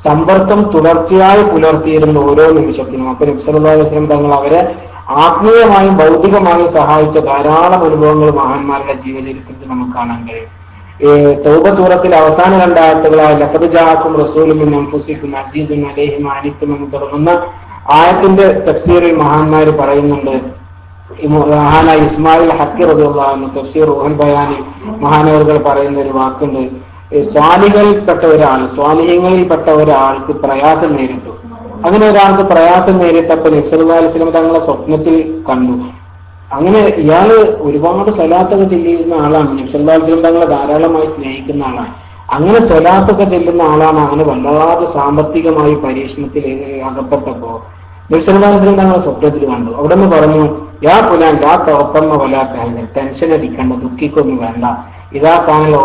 സമ്പർക്കം തുടർച്ചയായി പുലർത്തിയിരുന്ന ഓരോ നിമിഷത്തിനും. അപ്പൊ നബി സല്ലല്ലാഹു അലൈഹി വസല്ലം തങ്ങൾ അവരെ ആത്മീയമായും ഭൗതികമായും സഹായിച്ച ധാരാളം അനുഭവങ്ങൾ മഹാന്മാരുടെ ജീവചരിത്രത്തിൽ നമുക്ക് കാണാൻ കഴിയും. തൗബ സൂറത്തിലെ അവസാന 2 ആയത്തുകളായ ലഖദ് ജാഅക്കും റസൂലുൻ മിൻ അൻഫുസിക്കും അസീസുൻ അലൈഹി മാ അനിത്തും എന്ന് തുടങ്ങുന്ന ആയത്തിന്റെ തഫ്സീറിൽ മഹാന്മാര് പറയുന്നുണ്ട്. മഹാനായ ഇസ്മായിൽ ഹക്കി റളിയല്ലാഹു അൻഹു തഫ്സീർ റൂഹുൽ ബയാനിൽ മഹാനവറുകൾ പറയുന്ന ഒരു വാക്കുണ്ട്, സ്വാലിഹങ്ങളിൽപ്പെട്ട ഒരാൾക്ക് പ്രയാസം നേരിട്ടു. അങ്ങനെ ഒരാൾക്ക് പ്രയാസം നേരിട്ടപ്പോൾ നബി സല്ലല്ലാഹു അലൈഹി വസല്ലം തങ്ങളെ സ്വപ്നത്തിൽ കണ്ടു. അങ്ങനെ ഇയാള് ഒരുപാട് സ്വലാത്തൊക്കെ ചെല്ലുന്ന ആളാണ്, നബി സല്ലല്ലാഹു അലൈഹി വസല്ലം തങ്ങളെ ധാരാളമായി സ്നേഹിക്കുന്ന ആളാണ്. അങ്ങനെ സ്വലാത്തൊക്കെ ചെല്ലുന്ന ആളാണ്. അങ്ങനെ വല്ലാതെ സാമ്പത്തികമായി പരീക്ഷണത്തിൽ അകപ്പെട്ടപ്പോ നബി സല്ലല്ലാഹു അലൈഹി വസല്ലം തങ്ങളെ സ്വപ്നത്തിൽ കണ്ടു. അവിടെ നിന്ന് പറഞ്ഞു, യാ ഫുലാൻ ലാ തവത്തമ്മ വലാ തഹ്സൻ, ടെൻഷൻ അടിക്കണ്ട, ദുഃഖിക്കൊന്നും വേണ്ട. ഇതാ കാണലോ,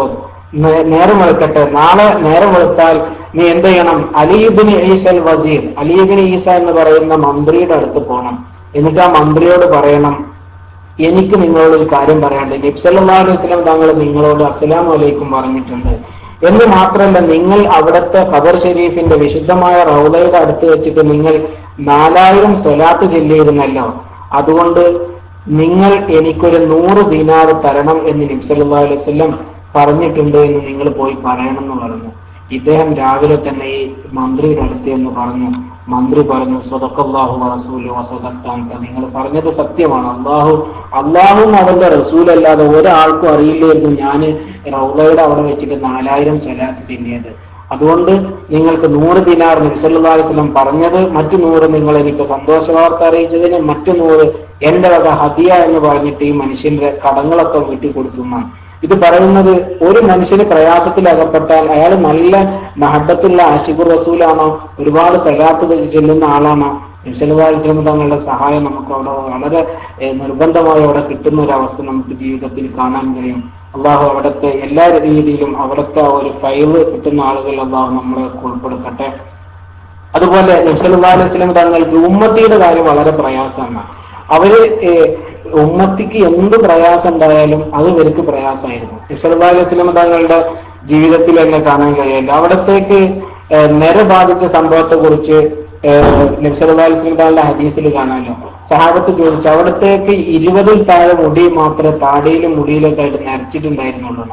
നേരം വെളുക്കട്ടെ, നാളെ നേരം വെളുത്താൽ നീ എന്ത് ചെയ്യണം, അലി ഇബ്നു ഈസൽ വസീർ, അലി ഇബ്നു ഈസ എന്ന് പറയുന്ന മന്ത്രിയുടെ അടുത്ത് പോകണം. എന്നിട്ട് ആ മന്ത്രിയോട് പറയണം, എനിക്ക് നിങ്ങളോട് ഒരു കാര്യം പറയാണ്ട്, നബി സല്ലല്ലാഹു അലൈഹി വസല്ലം തങ്ങൾ നിങ്ങളോട് അസ്സലാമു അലൈക്കും പറഞ്ഞിട്ടുണ്ട് എന്ന് മാത്രമല്ല, നിങ്ങൾ അവിടുത്തെ ഖബർ ഷരീഫിന്റെ വിശുദ്ധമായ റൗളയുടെ അടുത്ത് വെച്ചിട്ട് നിങ്ങൾ 4000 സ്വലാത്ത് ചൊല്ലിയിരുന്നല്ലോ, അതുകൊണ്ട് നിങ്ങൾ എനിക്കൊരു 100 ദീനാർ തരണം എന്ന് നബി സല്ലല്ലാഹു അലൈഹി വസല്ലം പറഞ്ഞിട്ടുണ്ട് എന്ന് നിങ്ങൾ പോയി പറയണം എന്ന് പറഞ്ഞു. ഇദ്ദേഹം രാവിലെ തന്നെ ഈ മന്ത്രിയുടെ അടുത്ത് എന്ന് പറഞ്ഞു. മന്ത്രി പറഞ്ഞു, സദഖല്ലാഹു വറസൂലുഹു വസദഖ്ത അൻത, നിങ്ങൾ പറഞ്ഞത് സത്യമാണ്. അള്ളാഹും അവന്റെ റസൂൽ അല്ലാതെ ഒരാൾക്കും അറിയില്ലായിരുന്നു ഞാൻ റൗളയുടെ അവിടെ വെച്ചിട്ട് 4000 സ്വലാത്ത് ചൊല്ലിയത്. അതുകൊണ്ട് നിങ്ങൾക്ക് 100 ദിനാർ നബി സല്ലല്ലാഹു അലൈഹി വസല്ലം പറഞ്ഞത്, മറ്റു 100 നിങ്ങൾ എനിക്ക് സന്തോഷ വാർത്ത അറിയിച്ചതിന് മറ്റു 100 എന്റെ വക ഹദിയ എന്ന് പറഞ്ഞിട്ട് ഈ മനുഷ്യന്റെ കടങ്ങളൊക്കെ വീട്ടിൽ കൊടുക്കുന്നതാണ്. ഇത് പറയുന്നത്, ഒരു മനുഷ്യന് പ്രയാസത്തിൽ അകപ്പെട്ടാൽ അയാൾ നല്ല മഹബത്തുള്ള ആശിഖുർ റസൂലാണോ, ഒരുപാട് സലാത്ത് ചെല്ലുന്ന ആളാണോ, നബി സല്ലല്ലാഹു അലൈഹി വസല്ലം തങ്ങളുടെ സഹായം നമുക്ക് അവിടെ വളരെ നിർബന്ധമായി അവിടെ കിട്ടുന്ന ഒരവസ്ഥ നമുക്ക് ജീവിതത്തിൽ കാണാൻ കഴിയും. അള്ളാഹു അവിടുത്തെ എല്ലാ രീതിയിലും അവിടുത്തെ ഒരു ഫൈവ് കിട്ടുന്ന ആളുകൾ അള്ളാഹു നമ്മളെ ഉൾപ്പെടുത്തട്ടെ. അതുപോലെ നബി സല്ലല്ലാഹു അലൈഹി വസല്ലം തങ്ങൾക്ക് ഉമ്മത്തിയുടെ കാര്യം വളരെ പ്രയാസമാണ്. അവര് ഉമ്മത്തിക്ക് എന്ത് പ്രയാസം ഉണ്ടായാലും അത് ഇവർക്ക് പ്രയാസമായിരുന്നു. നബി സല്ലല്ലാഹു അലൈഹി വസല്ലം തങ്ങളുടെ ജീവിതത്തിൽ തന്നെ കാണാൻ കഴിയില്ല. അവിടത്തേക്ക് നെര ബാധിച്ച സംഭവത്തെ കുറിച്ച് നബി സല്ലല്ലാഹു അലൈഹി വസല്ലം തങ്ങളുടെ ഹദീസിൽ കാണാമല്ലോ. സഹാബത്ത് ചോദിച്ചു, അവിടത്തേക്ക് 20 താഴെ മുടി മാത്രമേ താടിയിലും മുടിയിലൊക്കെ ആയിട്ട് നരച്ചിട്ടുണ്ടായിരുന്നുള്ളൂ.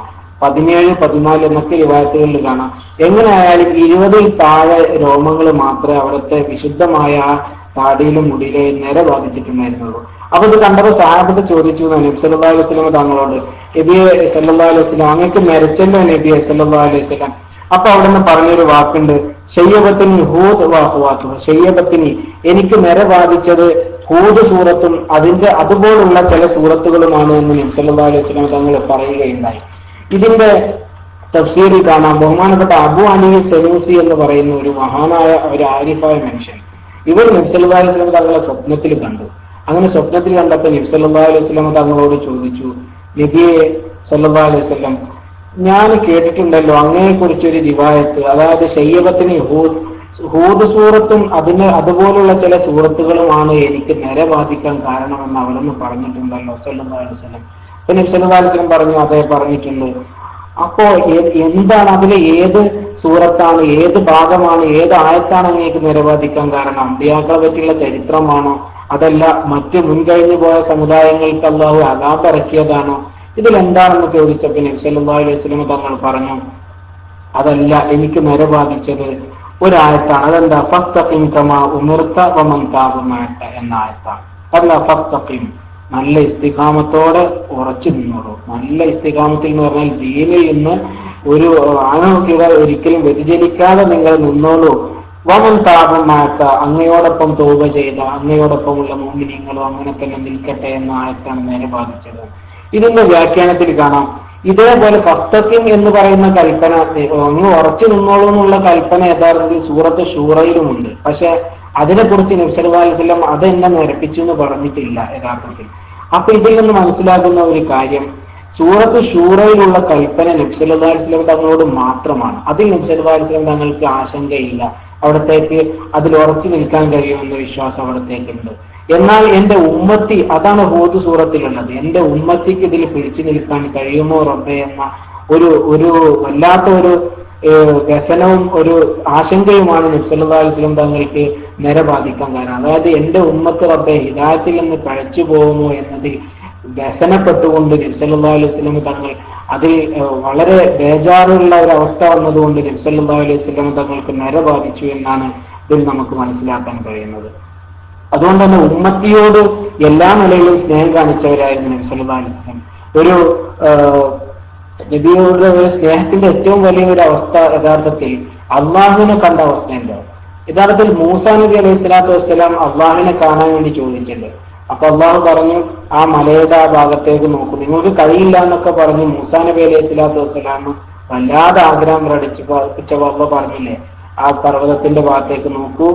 17, 14 എന്നൊക്കെ റിവായത്തുകളിൽ കാണാം. എങ്ങനെയായാലും 20-ൽ താഴെ രോമങ്ങൾ മാത്രമേ അവിടുത്തെ വിശുദ്ധമായ ആ താടിയിലും മുടിയിലും നിര ബാധിച്ചിട്ടുണ്ടായിരുന്നുള്ളൂ. അപ്പൊ ഇത് കണ്ടപ്പോൾ സഹാബത്ത് ചോദിച്ചു നബി സല്ലല്ലാഹു അലൈഹി വസല്ലം തങ്ങളോട്, നബിയെ സല്ലല്ലാഹു അലൈഹി വസല്ലം അങ്ങക്ക് നരച്ചല്ലോ നബിയെ സല്ലല്ലാഹു അലൈഹി വസല്ലം. അപ്പൊ അവിടുന്ന് പറഞ്ഞൊരു വാക്കുണ്ട്, ഷയ്യബത്തിനി ഹൂദ് വാഹുവാത്തു. ഷയ്യബത്തിനി, എനിക്ക് നിര ബാധിച്ചത് ഹൂദ് സൂറത്തും അതിന്റെ അതുപോലുള്ള ചില സൂറത്തുകളുമാണ് എന്ന് നബി സല്ലല്ലാഹു അലൈഹി വസല്ലം തങ്ങൾ പറയുകയുണ്ടായി. ഇതിന്റെ തഫ്സീറിൽ കാണാം, ബഹുമാനപ്പെട്ട അബു അനീ സനൂസി എന്ന് പറയുന്ന ഒരു മഹാനായ ഒരു ആരിഫായ മനുഷ്യൻ, ഇവർ നബി സല്ലല്ലാഹു അലൈഹി വസല്ലം തങ്ങളെ സ്വപ്നത്തിൽ കണ്ടു. അങ്ങനെ സ്വപ്നത്തിൽ കണ്ടപ്പോൾ നബി സല്ലല്ലാഹു അലൈഹി വസല്ലം തങ്ങളോട് ചോദിച്ചു, നബിയെ സല്ലല്ലാഹു അലൈഹി വസല്ലം, ഞാൻ കേട്ടിട്ടുണ്ടല്ലോ അങ്ങയെക്കുറിച്ചൊരു റിവായത്ത്, അതായത് ഷയ്യബത്തിന് ഹൂദ് സൂറത്തും അതുപോലുള്ള ചില സൂറത്തുകളുമാണ് എനിക്ക് നിര ബാധിക്കാൻ കാരണമെന്ന് അവിടുന്ന് പറഞ്ഞിട്ടുണ്ടല്ലോ സല്ലല്ലാഹു അലൈഹി വസല്ലം. അപ്പൊ നബി സല്ലല്ലാഹു അലൈഹി വസല്ലം പറഞ്ഞു, അതെ പറഞ്ഞിട്ടുണ്ട്. അപ്പോ എന്താണ് അതിലെ ഏത് സൂറത്താണ്, ഏത് ഭാഗമാണ്, ഏത് ആയത്താണ് അങ്ങേക്ക് നിര ബാധിക്കാൻ കാരണം? അമ്പിയാക്കളെ പറ്റിയുള്ള ചരിത്രമാണോ, അതല്ല മറ്റ് മുൻകഴിഞ്ഞു പോയ സമുദായങ്ങൾക്ക് അല്ലാഹു അദാബ് ഇറക്കിയതാണോ? ഇതിലെന്താണെന്ന് ചോദിച്ചപ്പോൾ നബി സല്ലല്ലാഹു അലൈഹി വസല്ലം തങ്ങൾ പറഞ്ഞു, അതല്ല, എനിക്ക് നിര ബാധിച്ചത് ഒരായത്താണ്. അതെന്താ? ഫസ്തഖിം കമാ ഉമിർത വമൻ താബ മഅക എന്ന ആയത്താണ്. അല്ല, ഫസ്തഖിം, നല്ല ഇസ്തിഖാമത്തോടെ ഉറച്ചു നിന്നോളൂ. നല്ല ഇസ്തിഖാമത്തിൽ എന്ന് പറഞ്ഞാൽ ദീനിൽ നിന്ന് ഒരു ആണോക്കിട ഒരിക്കലും വ്യതിചലിക്കാതെ നിങ്ങൾ നിന്നോളൂ. വമൻ താബ മഅക, അങ്ങയോടൊപ്പം തൗബ ചെയ്ത അങ്ങയോടൊപ്പമുള്ള മുഅ്മിനീങ്ങളും അങ്ങനെ തന്നെ നിൽക്കട്ടെ എന്ന ആയത്താണ് നേരെ ബാധിച്ചത്. ഇതിന്റെ വ്യാഖ്യാനത്തിൽ കാണാം, ഇതേപോലെ ഫസ്തഖിം എന്ന് പറയുന്ന കൽപ്പന, അങ്ങ് ഉറച്ചു നിന്നോളൂ എന്നുള്ള കൽപ്പന യഥാർത്ഥത്തിൽ സൂറത്ത് ഷൂറയിലുമുണ്ട്. പക്ഷെ അതിനെക്കുറിച്ച് നബി സല്ലല്ലാഹു അലൈഹി വസല്ലം അതെന്നെ നിരപ്പിച്ചു എന്ന് പറഞ്ഞിട്ടില്ല യഥാർത്ഥത്തിൽ. അപ്പൊ ഇതിൽ നിന്ന് മനസ്സിലാക്കുന്ന ഒരു കാര്യം, സൂറത്ത് ഷൂറയിലുള്ള കൽപ്പന നബി സല്ലല്ലാഹു അലൈഹി വസല്ലം തങ്ങളോട് മാത്രമാണ്. അതിൽ നബി സല്ലല്ലാഹു അലൈഹി വസല്ലം തങ്ങൾക്ക് ആശങ്കയില്ല, അവിടത്തേക്ക് അതിൽ ഉറച്ചു നിൽക്കാൻ കഴിയുമെന്ന വിശ്വാസം അവിടത്തേക്കുണ്ട്. എന്നാൽ എന്റെ ഉമ്മത്തി, അതാണ് ഹൂദ് സൂറത്തിലുള്ളത്, എന്റെ ഉമ്മത്തിക്ക് ഇതിൽ പിടിച്ചു നിൽക്കാൻ കഴിയുമോ റബ്ബേ എന്ന ഒരു വല്ലാത്ത ഒരു വ്യസനവും ഒരു ആശങ്കയുമാണ് നബി സല്ലല്ലാഹു അലൈഹി വസല്ലം തങ്ങൾക്ക് നിര ബാധിക്കാൻ കാരണം. അതായത് എന്റെ ഉമ്മത്ത് റബ്ബേ ഹിദായത്തിൽ നിന്ന് പഴച്ചു പോകുമോ എന്നതിൽ വ്യസനപ്പെട്ടുകൊണ്ട് നബി സല്ലല്ലാഹു അലൈഹി വസല്ലം തങ്ങൾ അതിൽ വളരെ ബേജാറുള്ള ഒരു അവസ്ഥ വന്നതുകൊണ്ട് നബി സല്ലല്ലാഹു അലൈഹി വസല്ലം തങ്ങൾക്ക് നിര ബാധിച്ചു എന്നാണ് ഇതിൽ നമുക്ക് മനസ്സിലാക്കാൻ കഴിയുന്നത്. അതുകൊണ്ട് തന്നെ ഉമ്മത്തിയോട് എല്ലാ നിലയിലും സ്നേഹം കാണിച്ചവരായിരുന്നു നബി സല്ലല്ലാഹു അലൈഹി വസല്ലം. ഒരു നബിയോട് സ്നേഹത്തിന്റെ ഏറ്റവും വലിയ ഒരു അവസ്ഥ യഥാർത്ഥത്തിൽ അള്ളാഹുവിനെ കണ്ട അവസ്ഥയുണ്ട്. യഥാർത്ഥത്തിൽ മൂസാ നബി അലൈഹി സ്വലാത്തു വസ്സലാം അള്ളാഹുവിനെ കാണാൻ വേണ്ടി ചോദിച്ചിട്ടുണ്ട്. അപ്പൊ അള്ളാഹു പറഞ്ഞു, ആ മലയുടെ ആ ഭാഗത്തേക്ക് നോക്കൂ, നിങ്ങൾക്ക് കഴിയില്ല എന്നൊക്കെ പറഞ്ഞു മൂസാ നബി അലൈഹി സ്വലാത്തു വസ്സലാം വല്ലാതെ ആഗ്രഹം പ്രകടിപ്പിച്ചപ്പോ അള്ളാഹു പറഞ്ഞില്ലേ, ആ പർവ്വതത്തിന്റെ ഭാഗത്തേക്ക് നോക്കൂ,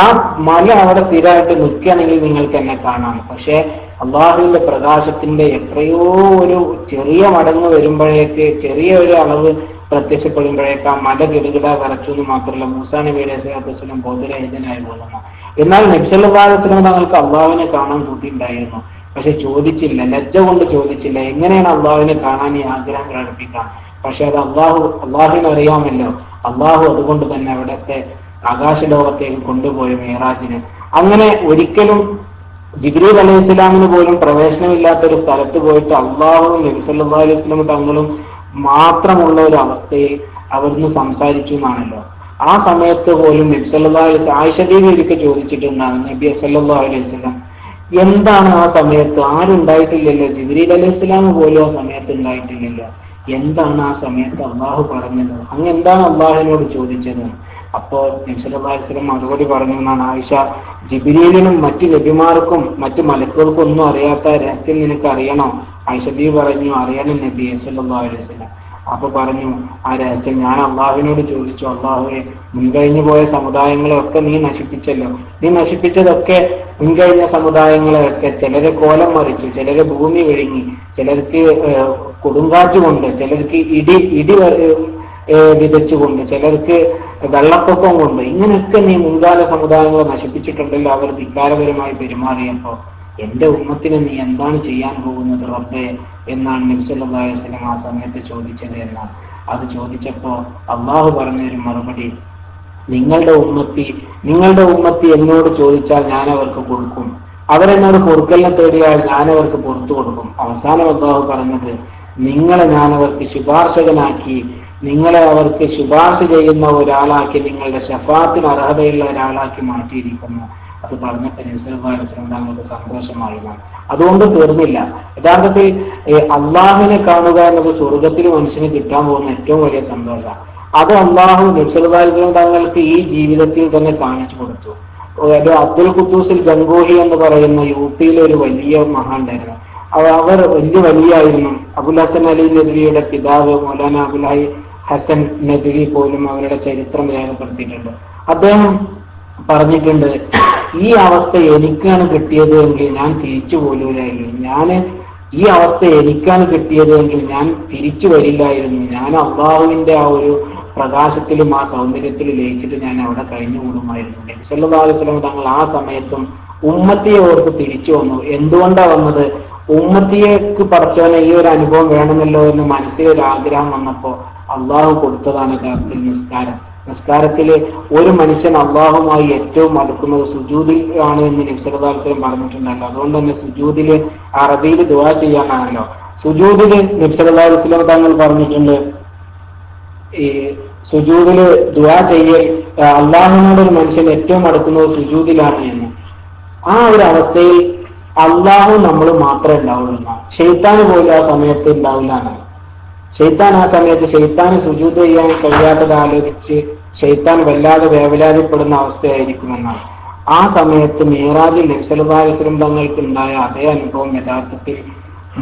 ആ മല അവിടെ സ്ഥിരമായിട്ട് നിൽക്കുകയാണെങ്കിൽ നിങ്ങൾക്ക് എന്നെ കാണാം. പക്ഷെ അള്ളാഹുവിന്റെ പ്രകാശത്തിന്റെ എത്രയോ ഒരു ചെറിയ മടങ്ങ് വരുമ്പോഴേക്ക്, ചെറിയ ഒരു അളവ് പ്രത്യക്ഷപ്പെടുമ്പോഴേക്ക് ആ മല കിടുകിട വിറച്ചു എന്ന് മാത്രമല്ല മൂസാ നബി അലൈഹി സ്വലാത്തു വസ്സലാം ബോധരഹിതനായി പോകുന്നു. എന്നാൽ നബി സല്ലല്ലാഹു അലൈഹി വസല്ലം തങ്ങൾക്ക് അള്ളാഹുവിനെ കാണാൻ ബുദ്ധിയുണ്ടായിരുന്നു, പക്ഷെ ചോദിച്ചില്ല, ലജ്ജ കൊണ്ട് ചോദിച്ചില്ല. എങ്ങനെയാണ് അള്ളാഹുവിനെ കാണാൻ ഈ ആഗ്രഹം പ്രകടിപ്പിക്കാം? പക്ഷെ അത് അള്ളാഹുവിനെ അറിയാമല്ലോ. അള്ളാഹു അതുകൊണ്ട് തന്നെ അവിടത്തെ ആകാശലോകത്തേക്ക് കൊണ്ടുപോയി മിഅ്റാജിന്. അങ്ങനെ ഒരിക്കലും ജിബ്രീൽ അലൈഹി സ്വലാമിന് പോലും പ്രവേശനമില്ലാത്തൊരു സ്ഥലത്ത് പോയിട്ട് അള്ളാഹുവും നബി സല്ലല്ലാഹു അലൈഹി വസല്ലം തങ്ങളും മാത്രമുള്ള ഒരു അവസ്ഥയിൽ അവിടുന്ന് സംസാരിച്ചു എന്നാണല്ലോ. ആ സമയത്ത് പോലും നബി സല്ലല്ലാഹു അലൈഹി വസല്ലം ആയിഷ ബീവി ഒരിക്കൽ ചോദിച്ചിട്ടുണ്ടാണ് നബി സല്ലല്ലാഹു അലൈഹി വസല്ലം, എന്താണ് ആ സമയത്ത്? ആരുണ്ടായിട്ടില്ലല്ലോ, ജിബ്രീൽ അലൈഹി സ്വലാം പോലും ആ സമയത്ത് ഉണ്ടായിട്ടില്ലല്ലോ, എന്താണ് ആ സമയത്ത് അള്ളാഹു പറഞ്ഞത്? അങ്ങ് എന്താണ് അള്ളാഹുവിനോട് ചോദിച്ചത്? അപ്പോ നബി സല്ലല്ലാഹു അലൈഹി വസല്ലം മറുപടി പറഞ്ഞു എന്നാണ് ആയിഷ, ജിബ്രീലിനും മറ്റു നബിമാർക്കും മറ്റു മലക്കുകൾക്കും ഒന്നും അറിയാത്ത രഹസ്യം നിനക്ക് അറിയണോ? ആയിഷ ബീവി പറഞ്ഞു, അറിയണം നബിയെ സല്ലല്ലാഹു അലൈഹി വസല്ലം. അപ്പൊ പറഞ്ഞു, ആ രഹസ്യം ഞാൻ അള്ളാഹുവിനോട് ചോദിച്ചു, അള്ളാഹുവെ മുൻകഴിഞ്ഞു പോയ സമുദായങ്ങളെയൊക്കെ നീ നശിപ്പിച്ചല്ലോ, നീ നശിപ്പിച്ചതൊക്കെ മുൻകഴിഞ്ഞ സമുദായങ്ങളെയൊക്കെ ചിലര് കോലം മറിച്ചു, ചിലര് ഭൂമി വിഴുങ്ങി, ചിലർക്ക് കൊടുങ്കാറ്റുകൊണ്ട്, ചിലർക്ക് ഇടി വിതച്ചുകൊണ്ട്, ചിലർക്ക് വെള്ളപ്പൊക്കം കൊണ്ട്, ഇങ്ങനെയൊക്കെ നീ മുൻകാല സമുദായങ്ങളെ നശിപ്പിച്ചിട്ടുണ്ടല്ലോ അവർ ധിക്കാരപരമായി പെരുമാറിയപ്പോ എന്റെ ഉമ്മത്തിന് നീ എന്താണ് ചെയ്യാൻ പോകുന്നത് റബ്ബേ എന്നാണ് നബി സല്ലല്ലാഹു അലൈഹി വസല്ലം ആ സമയത്ത് ചോദിച്ചത് എന്നാണ്. അത് ചോദിച്ചപ്പോ അള്ളാഹു പറഞ്ഞൊരു മറുപടി, നിങ്ങളുടെ ഉമ്മത്തി എന്നോട് ചോദിച്ചാൽ ഞാൻ അവർക്ക് കൊടുക്കും, അവരെന്നോട് കൊടുക്കലിനെ തേടിയാൽ ഞാൻ അവർക്ക് പുറത്തു കൊടുക്കും. അവസാനം അള്ളാഹു പറഞ്ഞത്, നിങ്ങളെ ഞാൻ അവർക്ക് ശുപാർശകനാക്കി, നിങ്ങളെ അവർക്ക് ശുപാർശ ചെയ്യുന്ന ഒരാളാക്കി, നിങ്ങളുടെ ശഫാത്തിന് അർഹതയുള്ള ഒരാളാക്കി മാറ്റിയിരിക്കുന്നു. അത് പറഞ്ഞപ്പോൾ നബി സല്ലല്ലാഹു അലൈഹി വസല്ലം തങ്ങൾക്ക് സന്തോഷമായി. അതുകൊണ്ട് തീർന്നില്ല. യഥാർത്ഥത്തിൽ അള്ളാഹുവിനെ കാണുക എന്നത് സ്വർഗത്തിൽ മനുഷ്യന് കിട്ടാൻ പോകുന്ന ഏറ്റവും വലിയ സന്തോഷമാണ്. അത് അള്ളാഹു നബി സല്ലല്ലാഹു അലൈഹി വസല്ലം തങ്ങൾക്ക് ഈ ജീവിതത്തിൽ തന്നെ കാണിച്ചു കൊടുത്തു. ഒരു അബ്ദുൽ ഖുദ്ദൂസിൽ ഗംഗോഹി എന്ന് പറയുന്ന യുപിയിലെ ഒരു വലിയ മഹാൻ ഉണ്ടായിരുന്നു. അവർ വലിയായിരുന്നു. അബുൽ ഹസൻ അലി നദ്വിയുടെ പിതാവ് മൗലാന അബുൽ ഹസൻ നദ്വി പോലും അവരുടെ ചരിത്രം രേഖപ്പെടുത്തിയിട്ടുണ്ട്. അദ്ദേഹം പറഞ്ഞിട്ടുണ്ട്, ഈ അവസ്ഥ എനിക്കാണ് കിട്ടിയത് എങ്കിൽ ഞാൻ തിരിച്ചു പോലൂരായിരുന്നു. ഈ അവസ്ഥ എനിക്കാണ് കിട്ടിയത് എങ്കിൽ ഞാൻ തിരിച്ചു വരില്ലായിരുന്നു. ഞാൻ അള്ളാഹുവിന്റെ ആ ഒരു പ്രകാശത്തിലും ആ സൗന്ദര്യത്തിലും ലയിച്ചിട്ട് ഞാൻ അവിടെ കഴിഞ്ഞുകൂടുമായിരുന്നു. നബി സല്ലല്ലാഹു അലൈഹി വസല്ലം തങ്ങൾ ആ സമയത്തും ഉമ്മത്തിയെ ഓർത്ത് തിരിച്ചു വന്നു. എന്തുകൊണ്ടാ വന്നത്? ഉമ്മത്തിയേക്ക് പടച്ചവനെ ഈ ഒരു അനുഭവം വേണമല്ലോ എന്ന് മനസ്സിലൊരു ആഗ്രഹം വന്നപ്പോ അള്ളാഹു കൊടുത്തതാണ് യഥാർത്ഥത്തിൽ നിസ്കാരം. നിസ്കാരത്തില് ഒരു മനുഷ്യൻ അള്ളാഹുമായി ഏറ്റവും അടുക്കുന്നത് സുജൂദിൽ ആണ് എന്ന് നബി സല്ലല്ലാഹു അലൈഹി വസല്ലം പറഞ്ഞിട്ടുണ്ടല്ലോ. അതുകൊണ്ട് തന്നെ സുജൂദില് അറബിയിൽ ദുആ ചെയ്യാനാണല്ലോ. സുജൂദില് നബി സല്ലല്ലാഹു അലൈഹി വസല്ലം തങ്ങൾ പറഞ്ഞിട്ടുണ്ട്, ഈ സുജൂദില് ദുആ ചെയ്യൽ അള്ളാഹുവിനോട് ഒരു മനുഷ്യൻ ഏറ്റവും അടുക്കുന്നത് സുജൂദിലാണ് എന്ന്. ആ ഒരു അവസ്ഥയിൽ അള്ളാഹു നമ്മൾ മാത്രമേ ഉണ്ടാവുള്ളൂ. ഷെയ്ത്താന് പോലും ആ സമയത്ത് ഉണ്ടാവില്ല എന്നാണ്. ഷെയ്ത്താൻ ആ സമയത്ത് ഷെയ്ത്താന് സുജൂദ് ചെയ്യാൻ കഴിയാത്തത് ആലോചിച്ച് ഷെയ്ത്താൻ വല്ലാതെ വേവലാതിപ്പെടുന്ന അവസ്ഥയായിരിക്കുമെന്നാണ്. ആ സമയത്ത് മിഅ്റാജിൽ നബി സല്ലല്ലാഹു അലൈഹി വസല്ലം തങ്ങൾക്ക് ഉണ്ടായ അതേ അനുഭവം യഥാർത്ഥത്തിൽ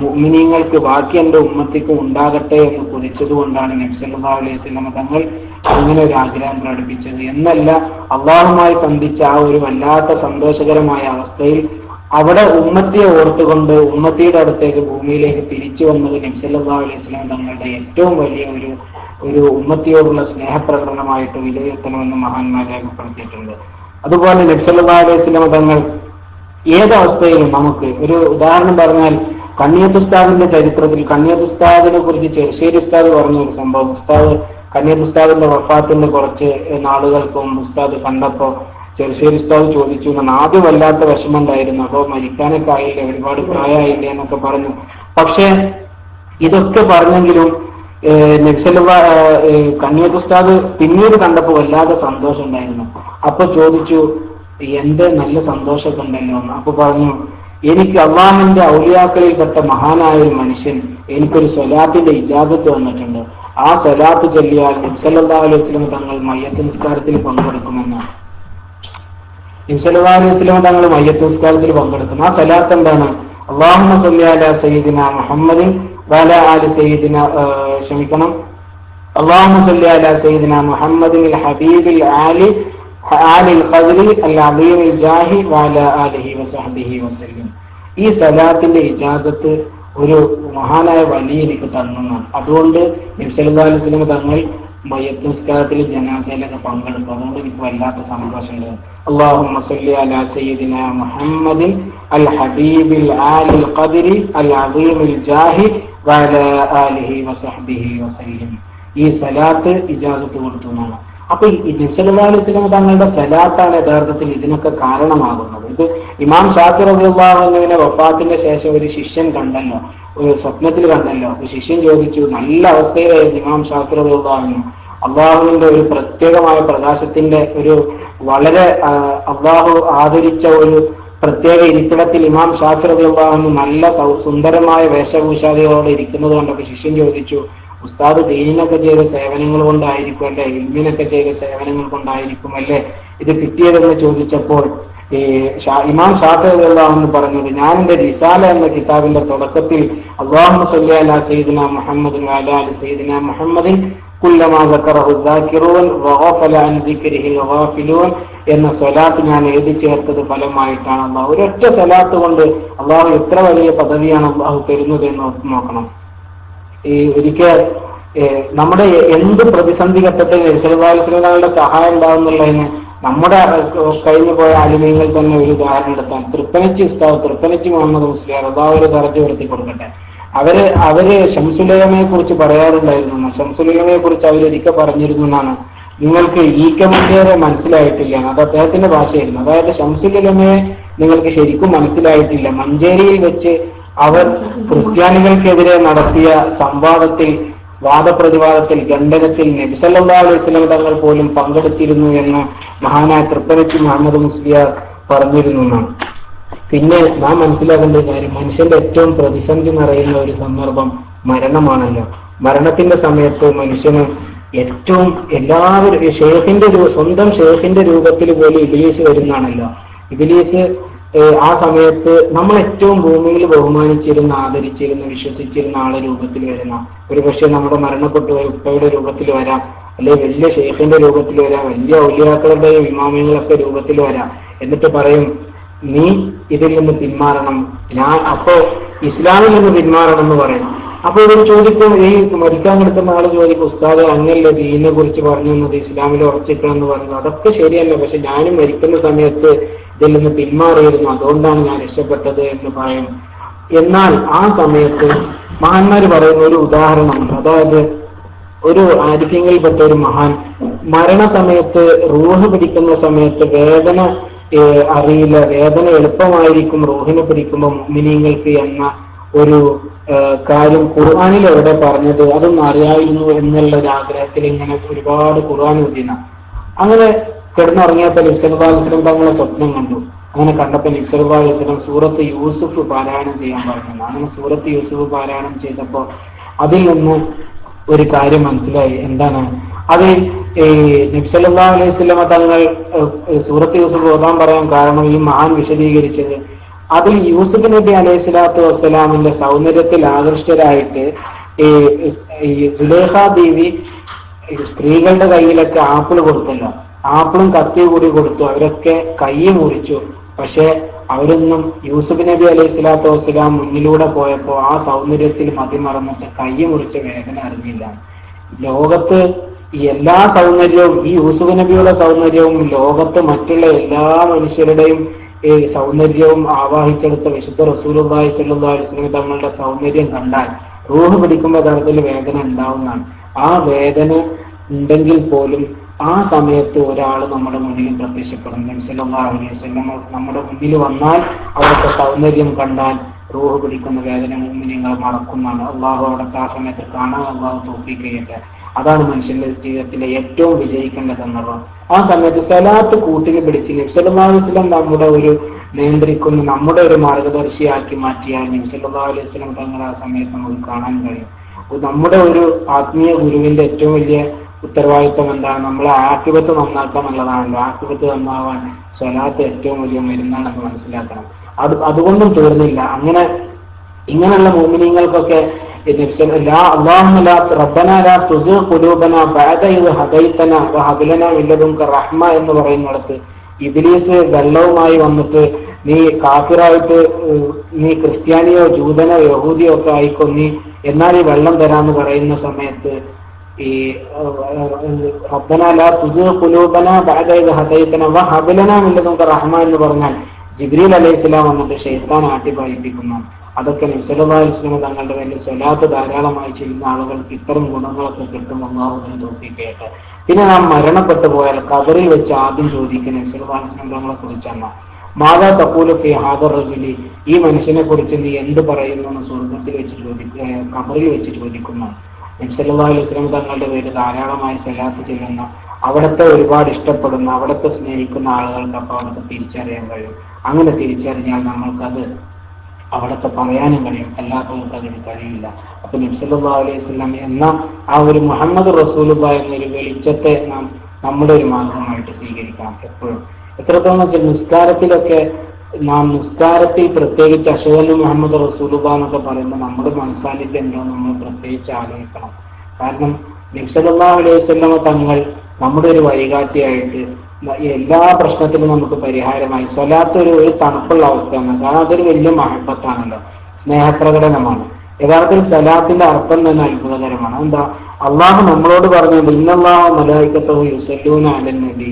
മുഅ്മിനീങ്ങൾക്ക് ബാക്കി എന്റെ ഉമ്മത്തിക്കും ഉണ്ടാകട്ടെ എന്ന് കൊതിച്ചതുകൊണ്ടാണ് നബി സല്ലല്ലാഹു അലൈഹി വസല്ലം തങ്ങൾ അങ്ങനെ ഒരു ആഗ്രഹം പ്രകടിപ്പിച്ചത് എന്നല്ല. അള്ളാഹുമായി സന്ധിച്ച ആ ഒരു വല്ലാത്ത സന്തോഷകരമായ അവസ്ഥയിൽ അവിടെ ഉമ്മത്തിയെ ഓർത്തുകൊണ്ട് ഉമ്മത്തിയുടെ അടുത്തേക്ക് ഭൂമിയിലേക്ക് തിരിച്ചു വന്നത് നബി സല്ലല്ലാഹു അലൈഹി വസല്ലം തങ്ങളുടെ ഏറ്റവും വലിയ ഒരു ഉമ്മത്തിയോടുള്ള സ്നേഹപ്രകടനമായിട്ട് വിലയിരുത്തണമെന്ന് മഹാന്മാർ രേഖപ്പെടുത്തിയിട്ടുണ്ട്. അതുപോലെ നബി സല്ലല്ലാഹു അലൈഹി വസല്ലം തങ്ങൾ ഏതവസ്ഥയിലും നമുക്ക് ഒരു ഉദാഹരണം പറഞ്ഞാൽ, കണ്ണിയത്ത് ഉസ്താദിന്റെ ചരിത്രത്തിൽ കണ്ണിയത്ത് ഉസ്താദിനെ കുറിച്ച് ചെറുശ്ശേരി ഉസ്താദ് പറഞ്ഞ ഒരു സംഭവം. കണ്ണിയത്ത് ഉസ്താദിന്റെ വഫാത്തിന്റെ കുറച്ച് നാളുകൾക്ക് മുമ്പ് ഉസ്താദ് കണ്ടപ്പോ ചെറുശ്ശേരി ഉസ്താദ് ചോദിച്ചു, ആദ്യം വല്ലാത്ത വിഷമമുണ്ടായിരുന്നു, അപ്പോ മരിക്കാനൊക്കെ ആയില്ലേ, ഒരുപാട് പ്രായമായില്ലേ എന്നൊക്കെ പറഞ്ഞു. പക്ഷെ ഇതൊക്കെ പറഞ്ഞെങ്കിലും കണ്ണിയത്ത് ഉസ്താദ് പിന്നീട് കണ്ടപ്പോ വല്ലാതെ സന്തോഷം ഉണ്ടായിരുന്നു. അപ്പൊ ചോദിച്ചു, എന്ത് നല്ല സന്തോഷമൊക്കെ ഉണ്ടല്ലോ എന്ന്. അപ്പൊ പറഞ്ഞു, എനിക്ക് അള്ളാഹുവിന്റെ ഔലിയാക്കളിൽപ്പെട്ട മഹാനായ ഒരു മനുഷ്യൻ എനിക്കൊരു സ്വലാത്തിന്റെ ഇജാസത്ത് വന്നിട്ടുണ്ട്. ആ സ്വലാത്ത് ചൊല്ലിയാൽ നബി സല്ലല്ലാഹു അലൈഹി വസല്ലം തങ്ങൾ മയ്യത്ത് നിസ്കാരത്തിൽ പങ്കെടുക്കുമെന്ന്. നബി സല്ലല്ലാഹു അലൈഹി വസല്ലം തങ്ങൾ മയ്യത്ത് നിസ്കാരത്തിൽ പങ്കെടുക്കും. ആ സ്വലാത്ത് എന്താണ്? അല്ലാഹുമ്മ സ്വല്ലി അലാ സയ്യിദിന മുഹമ്മദിൻ വഅലാ ആലി സയ്യിദിന അല്ലാഹുമ്മ സ്വല്ലി അലാ സയ്യിദിന മുഹമ്മദിൻ അൽ ഹബീബിൽ ആലി ആലിൽ ഖദ്രി അൽ അദീമിൽ ജാഹി വഅലാ ആലിഹി വസഹ്ബിഹി വസല്ലം. ഈ സലാത്തിന്റെ ഇജാസത്ത് ഒരു മഹാനായ വലിയ എനിക്ക് തന്നതാണ്. അതുകൊണ്ട് നബി സല്ലല്ലാഹു അലൈഹി വസല്ലം തങ്ങൾ മയ്യത്ത് നിസ്കാരത്തിൽ ജനാസയിലൊക്കെ പങ്കെടുക്കും. അതുകൊണ്ട് എനിക്ക് വല്ലാത്ത സന്തോഷമുണ്ട്. അല്ലാഹുമ്മ സ്വല്ലി അലാ സയ്യിദിന മുഹമ്മദിൻ അൽ ഹബീബിൽ ആലിൽ ഖദ്രി അൽ അദീമിൽ ജാഹി വഅലാ ആലിഹി വസഹ്ബിഹി വസല്ലം. ഈ സലാത്ത് ഇജാസത്ത് കൊടുത്തു എന്നാണ്. അപ്പൊ നബി സല്ലല്ലാഹു അലൈഹി വസല്ലം തങ്ങളുടെ സലാത്താണ് യഥാർത്ഥത്തിൽ ഇതിനൊക്കെ കാരണമാകുന്നത്. ഇത് ഇമാം ഷാഫി റളിയല്ലാഹു അൻഹുവിന്റെ വഫാത്തിന്റെ ശേഷം ഒരു ശിഷ്യൻ കണ്ടല്ലോ, ഒരു സ്വപ്നത്തിൽ കണ്ടല്ലോ. ഒരു ശിഷ്യൻ ചോദിച്ചു, നല്ല അവസ്ഥയിലായിരുന്നു ഇമാം ഷാഫി റളിയല്ലാഹു അൻഹു. അള്ളാഹുവിന്റെ ഒരു പ്രത്യേകമായ പ്രകാശത്തിന്റെ ഒരു വളരെ അള്ളാഹു ആദരിച്ച ഒരു പ്രത്യേക ഇരിപ്പിടത്തിൽ ഇമാം ഷാഫി റളിയല്ലാഹു അൻഹു നല്ല സുന്ദരമായ വേഷഭൂഷാദികളോടെ ഇരിക്കുന്നത് കണ്ടപ്പോൾ ശിഷ്യൻ ചോദിച്ചു, ഉസ്താദ് ദീനിനൊക്കെ ചെയ്ത സേവനങ്ങൾ കൊണ്ടായിരിക്കും അല്ലെ, ഇൽമിനൊക്കെ ചെയ്ത സേവനങ്ങൾ കൊണ്ടായിരിക്കും അല്ലെ ഇത് കിട്ടിയതെന്ന് ചോദിച്ചപ്പോൾ ഇമാം ഷാഫി റളിയല്ലാഹു അൻഹു പറഞ്ഞത്, ഞാൻ എന്റെ റിസാല എന്ന കിതാബിന്റെ തുടക്കത്തിൽ അല്ലാഹുമ്മ സ്വല്ലി അലാ സയ്യിദിന മുഹമ്മദിൻ വഅലാ ആലി സയ്യിദിന മുഹമ്മദിൻ കുല്ലമാ ദക്കറഹു ദാകിറൂൻ വഗഫല അൻ ദിക്രിഹിൽ ഗാഫിലൂൻ എന്ന സ്വലാത്ത് ഞാൻ എഴുതി ചേർത്തത് ഫലമായിട്ടാണ്. അള്ളാഹു ഒരൊറ്റ സ്വലാത്ത് കൊണ്ട് അള്ളാഹു എത്ര വലിയ പദവിയാണ് അള്ളാഹു തരുന്നത് എന്ന് നോക്കണം. ഒരിക്കൽ നമ്മുടെ എന്ത് പ്രതിസന്ധി ഘട്ടത്തിൽ നബി സല്ലല്ലാഹു അലൈഹി വസല്ലം തങ്ങളുടെ സഹായം ഉണ്ടാവുന്നുള്ളതിന് നമ്മുടെ കഴിഞ്ഞു പോയ അലിമീങ്ങൾ തന്നെ ഒരു ഉദാഹരണം എടുത്താൽ, തൃപ്പനച്ചി മുഹമ്മദ് മുസ്ലിയാർ അള്ളാഹു ഒരു ദർജ ഉയർത്തി കൊടുക്കട്ടെ. അവര് ശംസുലയമയെ കുറിച്ച് പറയാറുണ്ടായിരുന്നു. ശംസുലയമയെ കുറിച്ച് അവരൊരിക്കൽ പറഞ്ഞിരുന്നു എന്നാണ്, നിങ്ങൾക്ക് ഈക്കമഞ്ചേരെ മനസ്സിലായിട്ടില്ല. അത് അദ്ദേഹത്തിന്റെ ഭാഷയായിരുന്നു. അതായത് ശംസുലമയെ നിങ്ങൾക്ക് ശരിക്കും മനസ്സിലായിട്ടില്ല. മഞ്ചേരിയിൽ വെച്ച് അവർ ക്രിസ്ത്യാനികൾക്കെതിരെ നടത്തിയ സംവാദത്തിൽ, വാദപ്രതിവാദത്തിൽ, ഖണ്ഡനത്തിൽ നബി സല്ലല്ലാഹു അലൈഹി വസല്ലം തങ്ങൾ പോലും പങ്കെടുത്തിരുന്നു എന്ന് മഹാനായ തൃപ്പനച്ചി മുഹമ്മദ് മുസ്ലിയാർ പറഞ്ഞിരുന്നു എന്നാണ്. പിന്നെ നാം മനസ്സിലാക്കേണ്ട കാര്യം, മനുഷ്യന്റെ ഏറ്റവും പ്രതിസന്ധി നിറയുന്ന ഒരു സന്ദർഭം മരണമാണല്ലോ. മരണത്തിന്റെ സമയത്ത് മനുഷ്യന് ഏറ്റവും എല്ലാവരും സ്വന്തം ഷേഖിന്റെ രൂപത്തിൽ പോലും ഇബ്ലീസ് വരുന്നതാണല്ലോ. ഇബ്ലീസ് ആ സമയത്ത് നമ്മൾ ഏറ്റവും ഭൂമിയിൽ ബഹുമാനിച്ചിരുന്ന, ആദരിച്ചിരുന്ന, വിശ്വസിച്ചിരുന്ന ആളെ രൂപത്തിൽ വരുന്ന, ഒരു പക്ഷേ നമ്മുടെ മരണപ്പെട്ടു പോയ ഉപ്പയുടെ രൂപത്തിൽ വരാം, അല്ലെങ്കിൽ വലിയ ഷെയ്ഖിന്റെ രൂപത്തിൽ വരാം, വലിയ ഔലിയാക്കളുടെയും ഇമാമികളൊക്കെ രൂപത്തിൽ വരാം. എന്നിട്ട് പറയും, നീ ഇതിൽ നിന്ന് പിന്മാറണം, അപ്പോ ഇസ്ലാമിൽ നിന്ന് പിന്മാറണം എന്ന് പറയും. അപ്പൊ ഇവർ ചോദിക്കും, ഈ മരിക്കാൻ കിടക്കുന്ന ആള് ചോദിക്കും, ഉസ്താദ് അങ്ങനല്ലേ ദീനിനെ കുറിച്ച് പറഞ്ഞു തന്നത്, ഇസ്ലാമിൽ ഉറച്ചിക്കണം എന്ന് പറയുന്നത്. അതൊക്കെ ശരിയല്ല, പക്ഷെ ഞാനും മരിക്കുന്ന സമയത്ത് ഇതിൽ നിന്ന് പിന്മാറിയിരുന്നു, അതുകൊണ്ടാണ് ഞാൻ രക്ഷപ്പെട്ടത് എന്ന് പറയും. എന്നാൽ ആ സമയത്ത് മഹാന്മാര് പറയുന്ന ഒരു ഉദാഹരണമുണ്ട്. അതായത് ഒരു ആരിഫ്യങ്ങളിൽപ്പെട്ട ഒരു മഹാൻ മരണസമയത്ത്, റൂഹ് പിടിക്കുന്ന സമയത്ത് വേദന അറിയില്ല, വേദന എളുപ്പമായിരിക്കും റൂഹിനെ പിടിക്കുമ്പോൾ മുഅ്മിനീങ്ങൾക്ക് എന്ന ഒരു കാര്യം ഖുർആനിൽ എവിടെ പറഞ്ഞത്, അതൊന്നും അറിയായിരുന്നു എന്നുള്ള ഒരു ആഗ്രഹത്തിൽ ഇങ്ങനെ ഒരുപാട് ഖുർആൻ ഓതിന. അങ്ങനെ കിടന്നുറങ്ങിയപ്പോൾ നബി സല്ലല്ലാഹു അലൈഹി വസല്ലം തങ്ങളെ സ്വപ്നം കണ്ടു. അങ്ങനെ കണ്ടപ്പോൾ നബി സല്ലല്ലാഹു അലൈഹി വസല്ലം സൂറത്ത് യൂസുഫ് പാരായണം ചെയ്യാൻ പറഞ്ഞു. അങ്ങനെ സൂറത്ത് യൂസുഫ് പാരായണം ചെയ്തപ്പോൾ അതിൽ നിന്ന് ഒരു കാര്യം മനസ്സിലായി. എന്താണ് അത്? നബി സല്ലല്ലാഹു അലൈഹി വസല്ലം തങ്ങൾ സൂറത്ത് യൂസുഫ് ഓതാൻ പറയാൻ കാരണം ഈ മഹാൻ വിശദീകരിച്ചത്, അതിൽ യൂസുഫ് നബി അലൈഹി സ്വലാത്തു വസ്സലാമിന്റെ സൗന്ദര്യത്തിൽ ആകൃഷ്ടരായിട്ട് ഈ സുലൈഖ ബീവി സ്ത്രീകളുടെ കയ്യിലൊക്കെ ആപ്പിൾ കൊടുത്തല്ലോ, ആപ്പിളും കത്തി കൂടി കൊടുത്തു. അവരൊക്കെ കൈ മുറിച്ചു. പക്ഷെ അവരൊന്നും യൂസുഫ് നബി അലൈഹി സ്വലാത്തു വസ്സലാം മുന്നിലൂടെ പോയപ്പോ ആ സൗന്ദര്യത്തിൽ മതിമറന്നിട്ട് കൈ മുറിച്ച വേദന അറിഞ്ഞില്ല. ലോകത്ത് ഈ എല്ലാ സൗന്ദര്യവും, ഈ യൂസുഫ് നബിയുടെ സൗന്ദര്യവും ലോകത്ത് മറ്റുള്ള എല്ലാ മനുഷ്യരുടെയും സൗന്ദര്യവും ആവാഹിച്ചെടുത്ത വിശുദ്ധ റസൂലുള്ളാഹി സ്വല്ലല്ലാഹു അലൈഹി വസല്ലം തങ്ങളുടെ സൗന്ദര്യം കണ്ടാൽ റൂഹ് പിടിക്കുമ്പോൾ യഥാർത്ഥത്തിൽ വേദന ഉണ്ടാവുന്നതാണ്. ആ വേദന ഉണ്ടെങ്കിൽ പോലും ആ സമയത്ത് ഒരാൾ നമ്മുടെ മുന്നിൽ പ്രത്യക്ഷപ്പെടും. നബി സല്ലല്ലാഹു അലൈഹി വസല്ലം നമ്മുടെ മുന്നിൽ വന്നാൽ അവിടുത്തെ സൗന്ദര്യം കണ്ടാൽ റൂഹ് പിടിക്കുന്ന വേദന മുഅ്മിനീങ്ങൾ മറക്കുന്നതാണ്. അള്ളാഹു അവിടുത്തെ ആ സമയത്ത് കാണാൻ അള്ളാഹു തൗഫീഖ് ചെയ്യട്ടെ. അതാണ് മനുഷ്യന്റെ ജീവിതത്തിലെ ഏറ്റവും വിജയിക്കേണ്ട സന്ദർഭം. ആ സമയത്ത് സലാത്ത് കൂട്ടിൽ പിടിച്ച് നബി സല്ലല്ലാഹു അലൈഹി വസല്ലം നമ്മുടെ ഒരു നിയന്ത്രിക്കുന്ന, നമ്മുടെ ഒരു മാർഗദർശിയാക്കി മാറ്റിയാൽ നബി സല്ലല്ലാഹു അലൈഹി വസല്ലം തങ്ങളെ ആ സമയത്ത് നമുക്ക് കാണാൻ കഴിയും. നമ്മുടെ ഒരു ആത്മീയ ഗുരുവിന്റെ ഏറ്റവും വലിയ ഉത്തരവാദിത്വം എന്താണ്? നമ്മളെ ആഖിബത്ത് നന്നാക്കുക എന്നുള്ളതാണല്ലോ. ആഖിബത്ത് നന്നാവാൻ സ്വലാത്ത് ഏറ്റവും വലിയ മരുന്നാണെന്ന് മനസ്സിലാക്കണം. അതുകൊണ്ടും തീർന്നില്ല. ഇങ്ങനെയുള്ള മുഅ്മിനീങ്ങൾക്കൊക്കെ അല്ലാഹുമ്മ റബ്ബനാ ലാ തുസിഗ് ഖുലൂബനാ ബഅദ ഇദ് ഹദൈതനാ വഹബ് ലനാ മിൻ ലദുൻക റഹ്മ എന്ന് പറയുന്നിടത്ത് ഇബ്ലീസ് വെള്ളവുമായി വന്നിട്ട് നീ കാഫിറായിട്ട്, നീ ക്രിസ്ത്യാനിയോ ജൂതനോ യഹൂദിയോ ഒക്കെ ആയിക്കോ, നീ എന്നാൽ ഈ വെള്ളം തരാന്ന് പറയുന്ന സമയത്ത് ഈ റബ്ബനാ ലാ തുസിഗ് ഖുലൂബനാ ബഅദ ഇദ് ഹദൈതനാ വഹബ് ലനാ മിൻ ലദുൻക റഹ്മ എന്ന് പറഞ്ഞാൽ ജിബ്രീൽ അലൈഹിസ്സലാം വന്നിട്ട് ശൈത്താൻ ആട്ടിപ്പായിപ്പിക്കുന്നു. അതൊക്കെ നബി സല്ലല്ലാഹു അലൈഹി വസല്ലം തങ്ങളുടെ വലിയ സ്വലാത്ത് ധാരാളമായി ചെയ്യുന്ന ആളുകൾക്ക് ഇത്തരം ഗുണങ്ങളൊക്കെ കിട്ടും. അല്ലാഹു തൗഫീഖ് ചെയ്യട്ടെ. പിന്നെ നാം മരണപ്പെട്ടു പോയാൽ ഖബറിൽ വെച്ച് ആദ്യം ചോദിക്കുന്ന നബി സല്ലല്ലാഹു അലൈഹി വസല്ലം തങ്ങളെ കുറിച്ചാണ്, മാദാ തഖൂലു ഫീ ഹാദർ റജുലി, ഈ മനുഷ്യനെ കുറിച്ച് നീ എന്ത് പറയുന്നു എന്ന് സ്വർഗ്ഗത്തിൽ വെച്ച് ഖബറിൽ വെച്ച് ചോദിക്കുന്നു. നബി സല്ലല്ലാഹു അലൈഹി വസല്ലം തങ്ങളുടെ പേര് ധാരാളമായി സ്വലാത്ത് ചെയ്യുന്ന, അവിടുത്തെ ഒരുപാട് ഇഷ്ടപ്പെടുന്ന, അവിടുത്തെ സ്നേഹിക്കുന്ന ആളുകൾക്ക് അപ്പോൾ അവിടുത്തെ തിരിച്ചറിയാൻ കഴിയും. അങ്ങനെ തിരിച്ചറിഞ്ഞാൽ നമ്മൾക്കത് അവിടുത്തെ പറയാനും കഴിയും, അല്ലാത്തവർക്ക് അതിന് കഴിയില്ല. അപ്പൊ നബി സല്ലല്ലാഹു അലൈഹി വസല്ലം എന്ന ആ ഒരു മുഹമ്മദ് റസൂലുള്ളാഹി എന്നൊരു വെളിച്ചത്തെ നാം നമ്മുടെ ഒരു മാർഗമായിട്ട് സ്വീകരിക്കണം എപ്പോഴും. എത്രത്തോളം വെച്ചാൽ നിസ്കാരത്തിൽ പ്രത്യേകിച്ച് അഷ്ഹദു മുഹമ്മദ് റസൂലുള്ളാഹി എന്നൊക്കെ പറയുമ്പോൾ നമ്മുടെ മനസ്സാന്നിധ്യം ഉണ്ടോ നമ്മൾ പ്രത്യേകിച്ച് ആലോചിക്കണം. കാരണം നബി സല്ലല്ലാഹു അലൈഹി വസല്ലം തങ്ങൾ നമ്മുടെ ഒരു വഴികാട്ടിയായിട്ട് എല്ലാ പ്രശ്നത്തിലും നമുക്ക് പരിഹാരമായി. സ്വലാത്ത് ഒരു തണുപ്പുള്ള അവസ്ഥയാണ്. കാരണം അതൊരു വലിയ മഹബത്താണല്ലോ, സ്നേഹപ്രകടനമാണ്. യഥാർത്ഥത്തിൽ സലാത്തിന്റെ അർത്ഥം തന്നെ അത്ഭുതകരമാണ്. എന്താ? അള്ളാഹു നമ്മളോട് പറഞ്ഞത് ഇന്നല്ലാഹു മലായികത്തഹു യുസല്ലൂന അലൻ നബി,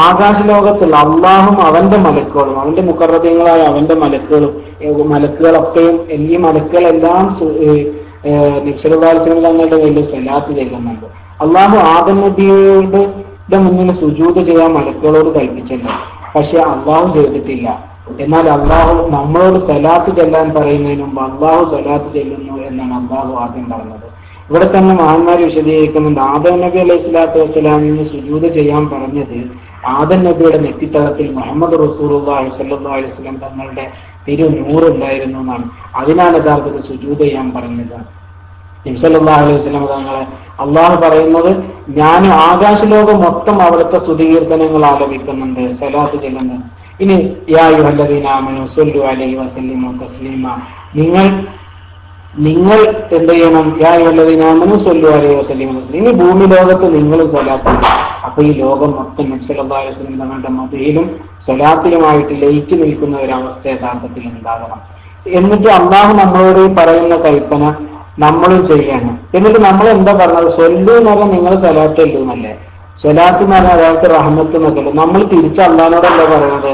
ആകാശലോകത്തുള്ള അള്ളാഹും അവന്റെ മലക്കുകളും, അവന്റെ മുഖറബീങ്ങളായ അവന്റെ മലക്കുകളൊക്കെയും, ഈ മലക്കുകളെല്ലാം നബി സല്ലല്ലാഹു അലൈഹി വസല്ലം തങ്ങളുടെ വലിയ സലാത്ത് ചെയ്യുന്നുണ്ട്. അള്ളാഹു ആദം നബിയുടെ മുന്നിൽ സുജൂദ് ചെയ്യാൻ മലക്കുകളോട് കൽപ്പിച്ചല്ലോ, പക്ഷെ അള്ളാഹു ചെയ്തിട്ടില്ല. എന്നാൽ അള്ളാഹു നമ്മളോട് സലാത്ത് ചെല്ലാൻ പറയുന്നതിന് മുമ്പ് അള്ളാഹു സലാത്ത് ചെല്ലുന്നു എന്നാണ് അള്ളാഹു ആദ്യം പറഞ്ഞത്. ഇവിടെ തന്നെ മഹാന്മാർ വിശദീകരിക്കുന്നുണ്ട്, ആദം നബി അലൈഹി സ്വലാത്തു വസ്സലാമിന് സുജൂദ് ചെയ്യാൻ പറഞ്ഞത് ആദം നബിയുടെ നെറ്റിത്തളത്തിൽ മുഹമ്മദ് റസൂലുള്ളാഹി സ്വല്ലല്ലാഹു അലൈഹി വസല്ലം തങ്ങളുടെ തിരുനൂറുണ്ടായിരുന്നു എന്നാണ്. അതിനാണ് യഥാർത്ഥത്തിൽ സുജൂദ് ചെയ്യാൻ പറഞ്ഞത്. നബി സല്ലല്ലാഹു അലൈഹി വസല്ലം തങ്ങളെ അള്ളാഹു പറയുന്നത്, ഞാൻ ആകാശലോകം മൊത്തം അവിടുത്തെ സ്തുതികീർത്തനങ്ങൾ ആലപിക്കുന്നുണ്ട്, സലാത്ത് ചെല്ലുന്നുണ്ട്. ഇനി യാ അയ്യുഹല്ലദീന ആമനൂ സ്വല്ലു അലൈഹി വസല്ലിമു തസ്ലീമ, നിങ്ങൾ എന്ത് ചെയ്യണം? യാ അയ്യുഹല്ലദീന ആമനൂ സ്വല്ലു അലൈഹി വസല്ലിമു തസ്ലീമ. ഇനി ഭൂമി ലോകത്ത് നിങ്ങളും സലാത്ത്. അപ്പൊ ഈ ലോകം മൊത്തം നബി സല്ലല്ലാഹു അലൈഹി വസല്ലം തങ്ങളുടെ മദീഹിലും സലാത്തിലുമായിട്ട് ലയിച്ചു നിൽക്കുന്ന ഒരവസ്ഥ യഥാർത്ഥത്തിൽ ഉണ്ടാകണം. എന്നിട്ട് അള്ളാഹു നമ്മളോട് പറയുന്ന കൽപ്പന നമ്മളും ചെയ്യണം. എന്നിട്ട് നമ്മൾ എന്താ പറഞ്ഞത്? സ്വല്ലു എന്ന് പറഞ്ഞാൽ നിങ്ങൾ സലാത്ത് അല്ലു എന്നല്ലേ? സ്വലാത്ത് എന്ന് പറഞ്ഞാൽ അതായത് റഹ്മത്ത് എന്നൊക്കെ. നമ്മൾ തിരിച്ച് അള്ളാഹിനോടല്ല പറയണത്,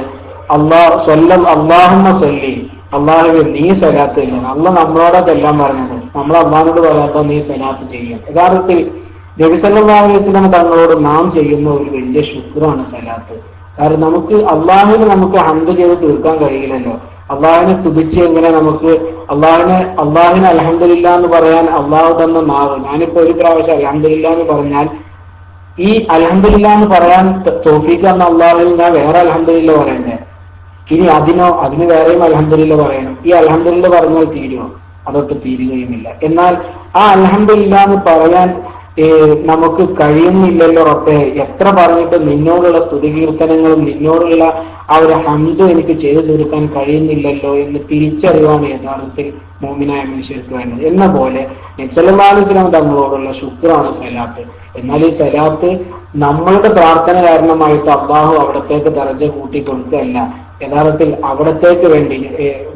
അള്ളാഹുമ്മ സ്വല്ലി, അള്ളാഹുവേ നീ സലാത്ത് ഇല്ല. അള്ളാഹ് നമ്മളോടാ ചെല്ലാൻ പറഞ്ഞത്. നമ്മൾ അള്ളാഹിനോട് പറയാത്ത നീ സലാത്ത് ചെയ്യും. യഥാർത്ഥത്തിൽ നബി സല്ലല്ലാഹു അലൈഹി വസല്ലം തങ്ങളോട് നാം ചെയ്യുന്ന ഒരു വലിയ ശുക്റാണ് സലാത്ത്. കാരണം നമുക്ക് നമുക്ക് ഹംദ് ചെയ്ത് തീർക്കാൻ കഴിയില്ലല്ലോ. അള്ളാഹിനെ സ്തുതിച്ച് എങ്ങനെ നമുക്ക് അള്ളാഹിനെ അൽഹംദുലില്ലാ എന്ന് പറയാൻ അള്ളാഹു തന്ന നാവ്. ഞാനിപ്പോ ഒരു പ്രാവശ്യം അൽഹംദുലില്ലാ എന്ന് പറഞ്ഞാൽ ഈ അൽഹംദുലില്ലാ എന്ന് പറയാൻ തൗഫീഖ് തന്ന അള്ളാഹുവിന് ഞാൻ വേറെ അൽഹംദുലില്ലാ പറയണ്ടേ? ഇനി അതിന് വേറെയും അൽഹംദുലില്ലാ പറയണം. ഈ അൽഹംദുലില്ലാ പറഞ്ഞാൽ തീരുമോ? അതൊട്ട് തീരുകയുമില്ല. എന്നാൽ ആ അൽഹംദുലില്ലാ എന്ന് പറയാൻ നമുക്ക് കഴിയുന്നില്ലല്ലോ റബ്ബേ. എത്ര പറഞ്ഞിട്ട് നിന്നോടുള്ള സ്തുതികീർത്തനങ്ങളും നിന്നോടുള്ള ആ ഒരു ഹംദ് എനിക്ക് ചെയ്തു തീർക്കാൻ കഴിയുന്നില്ലല്ലോ എന്ന് തിരിച്ചറിവാണ് യഥാർത്ഥത്തിൽ മുഅ്മിനായ മനുഷ്യർക്ക് വേണ്ടത്. എന്ന പോലെ നബി സല്ലല്ലാഹു അലൈഹി വസല്ലം തങ്ങളോടുള്ള ശുക്റാണ് സലാത്ത്. എന്നാൽ ഈ സലാത്ത് നമ്മളുടെ പ്രാർത്ഥന കാരണമായിട്ട് അള്ളാഹു അവിടത്തേക്ക് ദർജ കൂട്ടി കൊടുക്കുകയല്ല. യഥാർത്ഥത്തിൽ അവിടത്തേക്ക് വേണ്ടി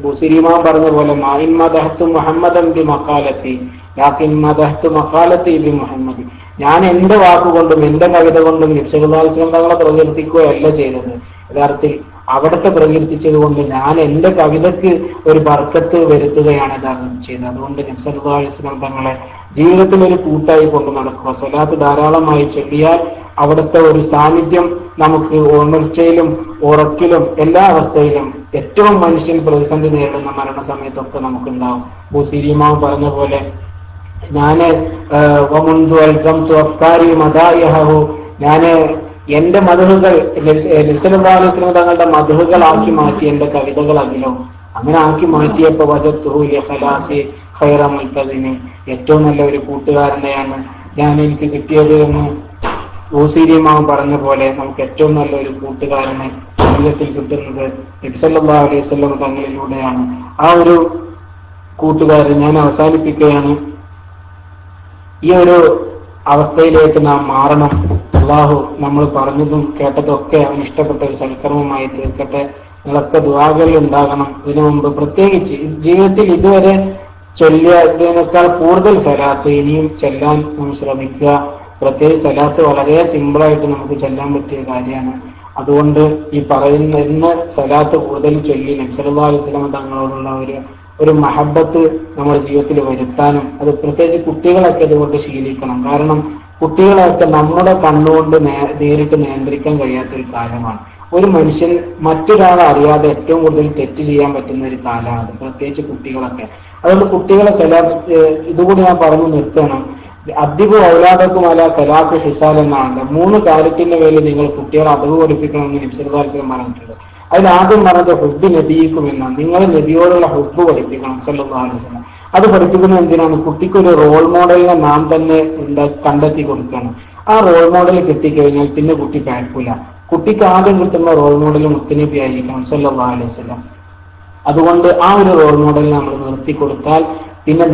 ബുസീരിമാ പറഞ്ഞ പോലെ മാഇൻ മദഹ്തു മുഹമ്മദൻ ബി മഖാലത്തി ലാകിൻ മദഹ്തു മഖാലത്തി ബി മുഹമ്മദ്, ഞാൻ എന്റെ വാക്കുകൊണ്ടും എന്റെ കവിത കൊണ്ടും നബി സല്ലല്ലാഹു അലൈഹി വസല്ലം തങ്ങളെ പ്രകീർത്തിക്കുകയല്ല ചെയ്തത്. യഥാർത്ഥത്തിൽ അവിടത്തെ പ്രകീർത്തിച്ചത് കൊണ്ട് ഞാൻ എന്റെ കവിതയ്ക്ക് ഒരു ബർക്കത്ത് വരുത്തുകയാണ് യഥാർത്ഥത്തിൽ ചെയ്തത്. അതുകൊണ്ട് നബി സല്ലല്ലാഹു അലൈഹി വസല്ലം തങ്ങളെ ജീവിതത്തിൽ ഒരു കൂട്ടായി കൊണ്ട് നടക്കുക. സ്വലാത്ത് ധാരാളമായി ചൊല്ലിയാൽ അവിടുത്തെ ഒരു സാന്നിധ്യം നമുക്ക് ഉണർച്ചയിലും ഉറക്കിലും എല്ലാ അവസ്ഥയിലും ഏറ്റവും മനുഷ്യൻ പ്രതിസന്ധി നേരിടുന്ന മരണസമയത്തൊക്കെ നമുക്കുണ്ടാവും. ബുസീരിമാവ് പറഞ്ഞ പോലെ ഞാന് എന്റെ മധുഹുകൾ നബി സല്ലല്ലാഹു അലൈഹി വസല്ലം തങ്ങളുടെ മധുഹുകളാക്കി മാറ്റി എന്റെ കവിതകളാകിലോ. അങ്ങനെ ആക്കി മാറ്റിയപ്പോ വജത്തുഹു ലിഖലാസി ഖൈറ മുൽതദിനി, ഏറ്റവും നല്ല ഒരു കൂട്ടുകാരനെയാണ് എനിക്ക് കിട്ടിയത് എന്ന് ബുസീരിമാവ് പറഞ്ഞ പോലെ നമുക്ക് ഏറ്റവും നല്ല ഒരു കൂട്ടുകാരനെ ജീവിതത്തിൽ കിട്ടുന്നത് നബി സല്ലല്ലാഹു അലൈഹി വസല്ലം തങ്ങളിലൂടെയാണ്. ആ ഒരു കൂട്ടുകാരൻ ഞാൻ അവസാനിപ്പിക്കുകയാണ്. ഈ ഒരു അവസ്ഥയിലേക്ക് നാം മാറണം. അള്ളാഹു നമ്മൾ പറഞ്ഞതും കേട്ടതും ഒക്കെ അവന് ഇഷ്ടപ്പെട്ട ഒരു സൽക്കർമ്മമായി തീർക്കട്ടെ. നിങ്ങളൊക്കെ ദുആകളിൽ ഉണ്ടാകണം. ഇതിനു മുമ്പ് പ്രത്യേകിച്ച് ജീവിതത്തിൽ ഇതുവരെ ചൊല്ലിയതിനേക്കാൾ കൂടുതൽ സലാത്ത് ഇനിയും ചെല്ലാൻ നാം ശ്രമിക്കുക. പ്രത്യേകിച്ച് സലാത്ത് വളരെ സിമ്പിളായിട്ട് നമുക്ക് ചെല്ലാൻ പറ്റിയ കാര്യമാണ്. അതുകൊണ്ട് ഈ പറയുന്ന സലാത്ത് കൂടുതൽ ചൊല്ലി നബി സല്ലല്ലാഹു അലൈഹി വസല്ലം തങ്ങളോടുള്ള ഒരു മഹബത്ത് നമ്മുടെ ജീവിതത്തിൽ വരുത്താനും, അത് പ്രത്യേകിച്ച് കുട്ടികളൊക്കെ ഇതുകൊണ്ട് ശീലിക്കണം. കാരണം കുട്ടികളൊക്കെ നമ്മുടെ കണ്ണുകൊണ്ട് നേരിട്ട് നിയന്ത്രിക്കാൻ കഴിയാത്തൊരു കാലമാണ്. ഒരു മനുഷ്യൻ മറ്റൊരാളെ അറിയാതെ ഏറ്റവും കൂടുതൽ തെറ്റ് ചെയ്യാൻ പറ്റുന്ന ഒരു കാലമാണ്, പ്രത്യേകിച്ച് കുട്ടികളൊക്കെ. അതുകൊണ്ട് കുട്ടികളെ ഇതുകൂടി ഞാൻ പറഞ്ഞു നിർത്തണം. അദ്ദിബു ഔലാദക്കും അല തലാഖ് ഹിസാൽ എന്നാണ്. 3 കാര്യത്തിന്റെ പേരിൽ നിങ്ങൾ കുട്ടികളെ അതവ് പഠിപ്പിക്കണമെന്ന് നബി സല്ലല്ലാഹു അലൈഹി വസല്ലം പറഞ്ഞിട്ടുണ്ട്. അതിൽ ആദ്യം പറഞ്ഞത് ഹുബ്ബ് നബിയിക്കും എന്നാണ്. നിങ്ങൾ നബിയോടുള്ള ഹുബ്ബ് പഠിപ്പിക്കണം സല്ലല്ലാഹു അലൈഹി വസല്ലം. അത് പഠിപ്പിക്കുന്നത് എന്തിനാണ്? കുട്ടിക്കൊരു റോൾ മോഡലിനെ നാം തന്നെ കണ്ടെത്തി കൊടുക്കണം. ആ റോൾ മോഡൽ കിട്ടിക്കഴിഞ്ഞാൽ പിന്നെ കുട്ടി പഴക്കൂല. കുട്ടിക്ക് ആദ്യം കിട്ടുന്ന റോൾ മോഡൽ മുത്തുനബി ആയിരിക്കണം സല്ലല്ലാഹു അലൈഹി വസല്ലം. അതുകൊണ്ട് ആ ഒരു റോൾ മോഡൽ നമ്മൾ നിർത്തി കൊടുത്താൽ പിന്നെ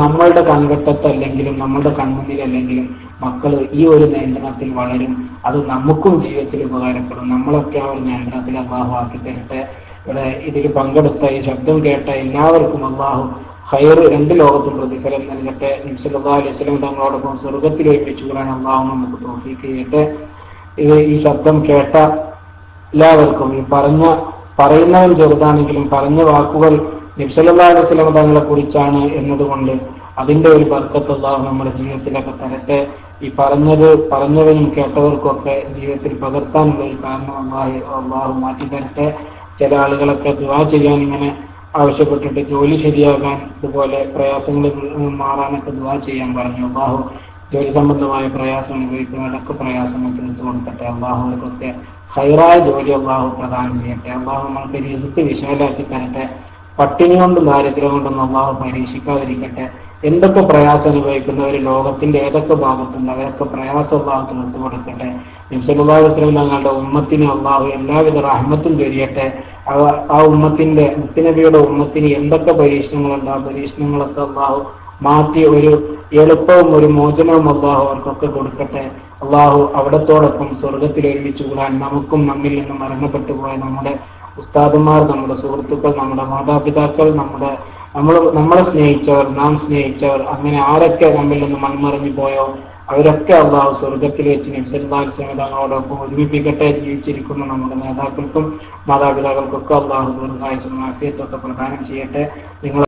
നമ്മളുടെ കൺവെട്ടത്തല്ലെങ്കിലും നമ്മളുടെ കൺമുന്നിലല്ലെങ്കിലും മക്കൾ ഈ ഒരു നിയന്ത്രണത്തിൽ വളരും. അത് നമുക്കും ജീവിതത്തിൽ ഉപകാരപ്പെടും. നമ്മളൊക്കെ ആ ഒരു നിയന്ത്രണത്തിൽ അള്ളാഹു ആക്കി തരട്ടെ. ഇവിടെ ഇതിൽ പങ്കെടുത്ത ഈ ശബ്ദം കേട്ട എല്ലാവർക്കും അള്ളാഹു ഖൈർ 2 ലോകത്തും പ്രതിഫലം നൽകട്ടെ. നബി സല്ലല്ലാഹു അലൈഹി വസല്ലം തങ്ങളോടൊപ്പം സ്വർഗത്തിൽ ഒരുമിച്ചുകൂടാൻ അള്ളാഹു നമുക്ക് തൗഫീഖ് ചെയ്യട്ടെ. ഈ ശബ്ദം കേട്ട എല്ലാവർക്കും ഈ പറയുന്നവൻ ചെറുതാണെങ്കിലും പറഞ്ഞ വാക്കുകൾ നബി സല്ലല്ലാഹു അലൈഹി വസല്ലം തങ്ങളെ കുറിച്ചാണ് എന്നതുകൊണ്ട് അതിന്റെ ഒരു ബർക്കത്ത് അല്ലാഹു നമ്മുടെ ജീവിതത്തിലൊക്കെ തരട്ടെ. ഈ പറഞ്ഞവനും കേട്ടവർക്കൊക്കെ ജീവിതത്തിൽ പകർത്താനുള്ള ഒരു കാരണം അല്ലാഹു മാറ്റി തരട്ടെ. ചില ആളുകളൊക്കെ ദുആ ചെയ്യാൻ ഇങ്ങനെ ആവശ്യപ്പെട്ടിട്ട് ജോലി ശരിയാകാൻ ഇതുപോലെ പ്രയാസങ്ങളിൽ മാറാനൊക്കെ ദുആ ചെയ്യാൻ പറഞ്ഞു. അള്ളാഹു ജോലി സംബന്ധമായ പ്രയാസം അനുഭവിക്കുന്നവരൊക്കെ പ്രയാസങ്ങൾ തീർത്തു കൊടുക്കട്ടെ. അള്ളാഹുവർക്കൊക്കെ ഹൈറായ ജോലി അള്ളാഹു പ്രദാനം ചെയ്യട്ടെ. അള്ളാഹു നമ്മൾക്ക് റിസ്ക് വിശാലാക്കി തരട്ടെ. പട്ടിണി കൊണ്ടും ദാരിദ്ര്യം കൊണ്ടൊന്നും അള്ളാഹു പരീക്ഷിക്കാതിരിക്കട്ടെ. എന്തൊക്കെ പ്രയാസം അനുഭവിക്കുന്നവർ ലോകത്തിന്റെ ഏതൊക്കെ ഭാഗത്തുണ്ട് അവരൊക്കെ പ്രയാസം അള്ളാഹു തീർത്തു കൊടുക്കട്ടെ. നബി സല്ലല്ലാഹു അലൈഹി വസല്ലം തങ്ങളുടെ ഉമ്മത്തിന് അള്ളാഹു എല്ലാവിധ റഹ്മത്തും ചൊരിയട്ടെ. ആ ഉമ്മത്തിന്റെ മുത്തുനബിയുടെ ഉമ്മത്തിന് എന്തൊക്കെ പരീക്ഷണങ്ങളുണ്ട് ആ പരീക്ഷണങ്ങളൊക്കെ അള്ളാഹു മാറ്റി ഒരു എളുപ്പവും ഒരു മോചനവും അള്ളാഹു അവർക്കൊക്കെ കൊടുക്കട്ടെ. അള്ളാഹു അവിടത്തോടൊപ്പം സ്വർഗത്തിൽ ഒരുമിച്ച് കൂടാൻ നമുക്കും നമ്മിൽ നിന്ന് മരണപ്പെട്ടു പോയ നമ്മുടെ ഉസ്താദുമാർ, നമ്മുടെ സുഹൃത്തുക്കൾ, നമ്മുടെ മാതാപിതാക്കൾ, നമ്മളെ സ്നേഹിച്ചവർ, നാം സ്നേഹിച്ചവർ, അങ്ങനെ ആരൊക്കെ നമ്മിൽ നിന്ന് മൺമറഞ്ഞു പോയോ അവരൊക്കെ അള്ളാഹു സ്വർഗത്തിൽ വെച്ച് നബി സല്ലല്ലാഹു അലൈഹി വസല്ലം തങ്ങളോടൊപ്പം ഒരുമിപ്പിക്കട്ടെ. ജീവിച്ചിരിക്കുന്ന നമ്മുടെ നേതാക്കൾക്കും മാതാപിതാക്കൾക്കൊക്കെ അള്ളാഹു ദീർഘായുസ്സും ആഫിയത്തൊക്കെ പ്രദാനം ചെയ്യട്ടെ. നിങ്ങൾ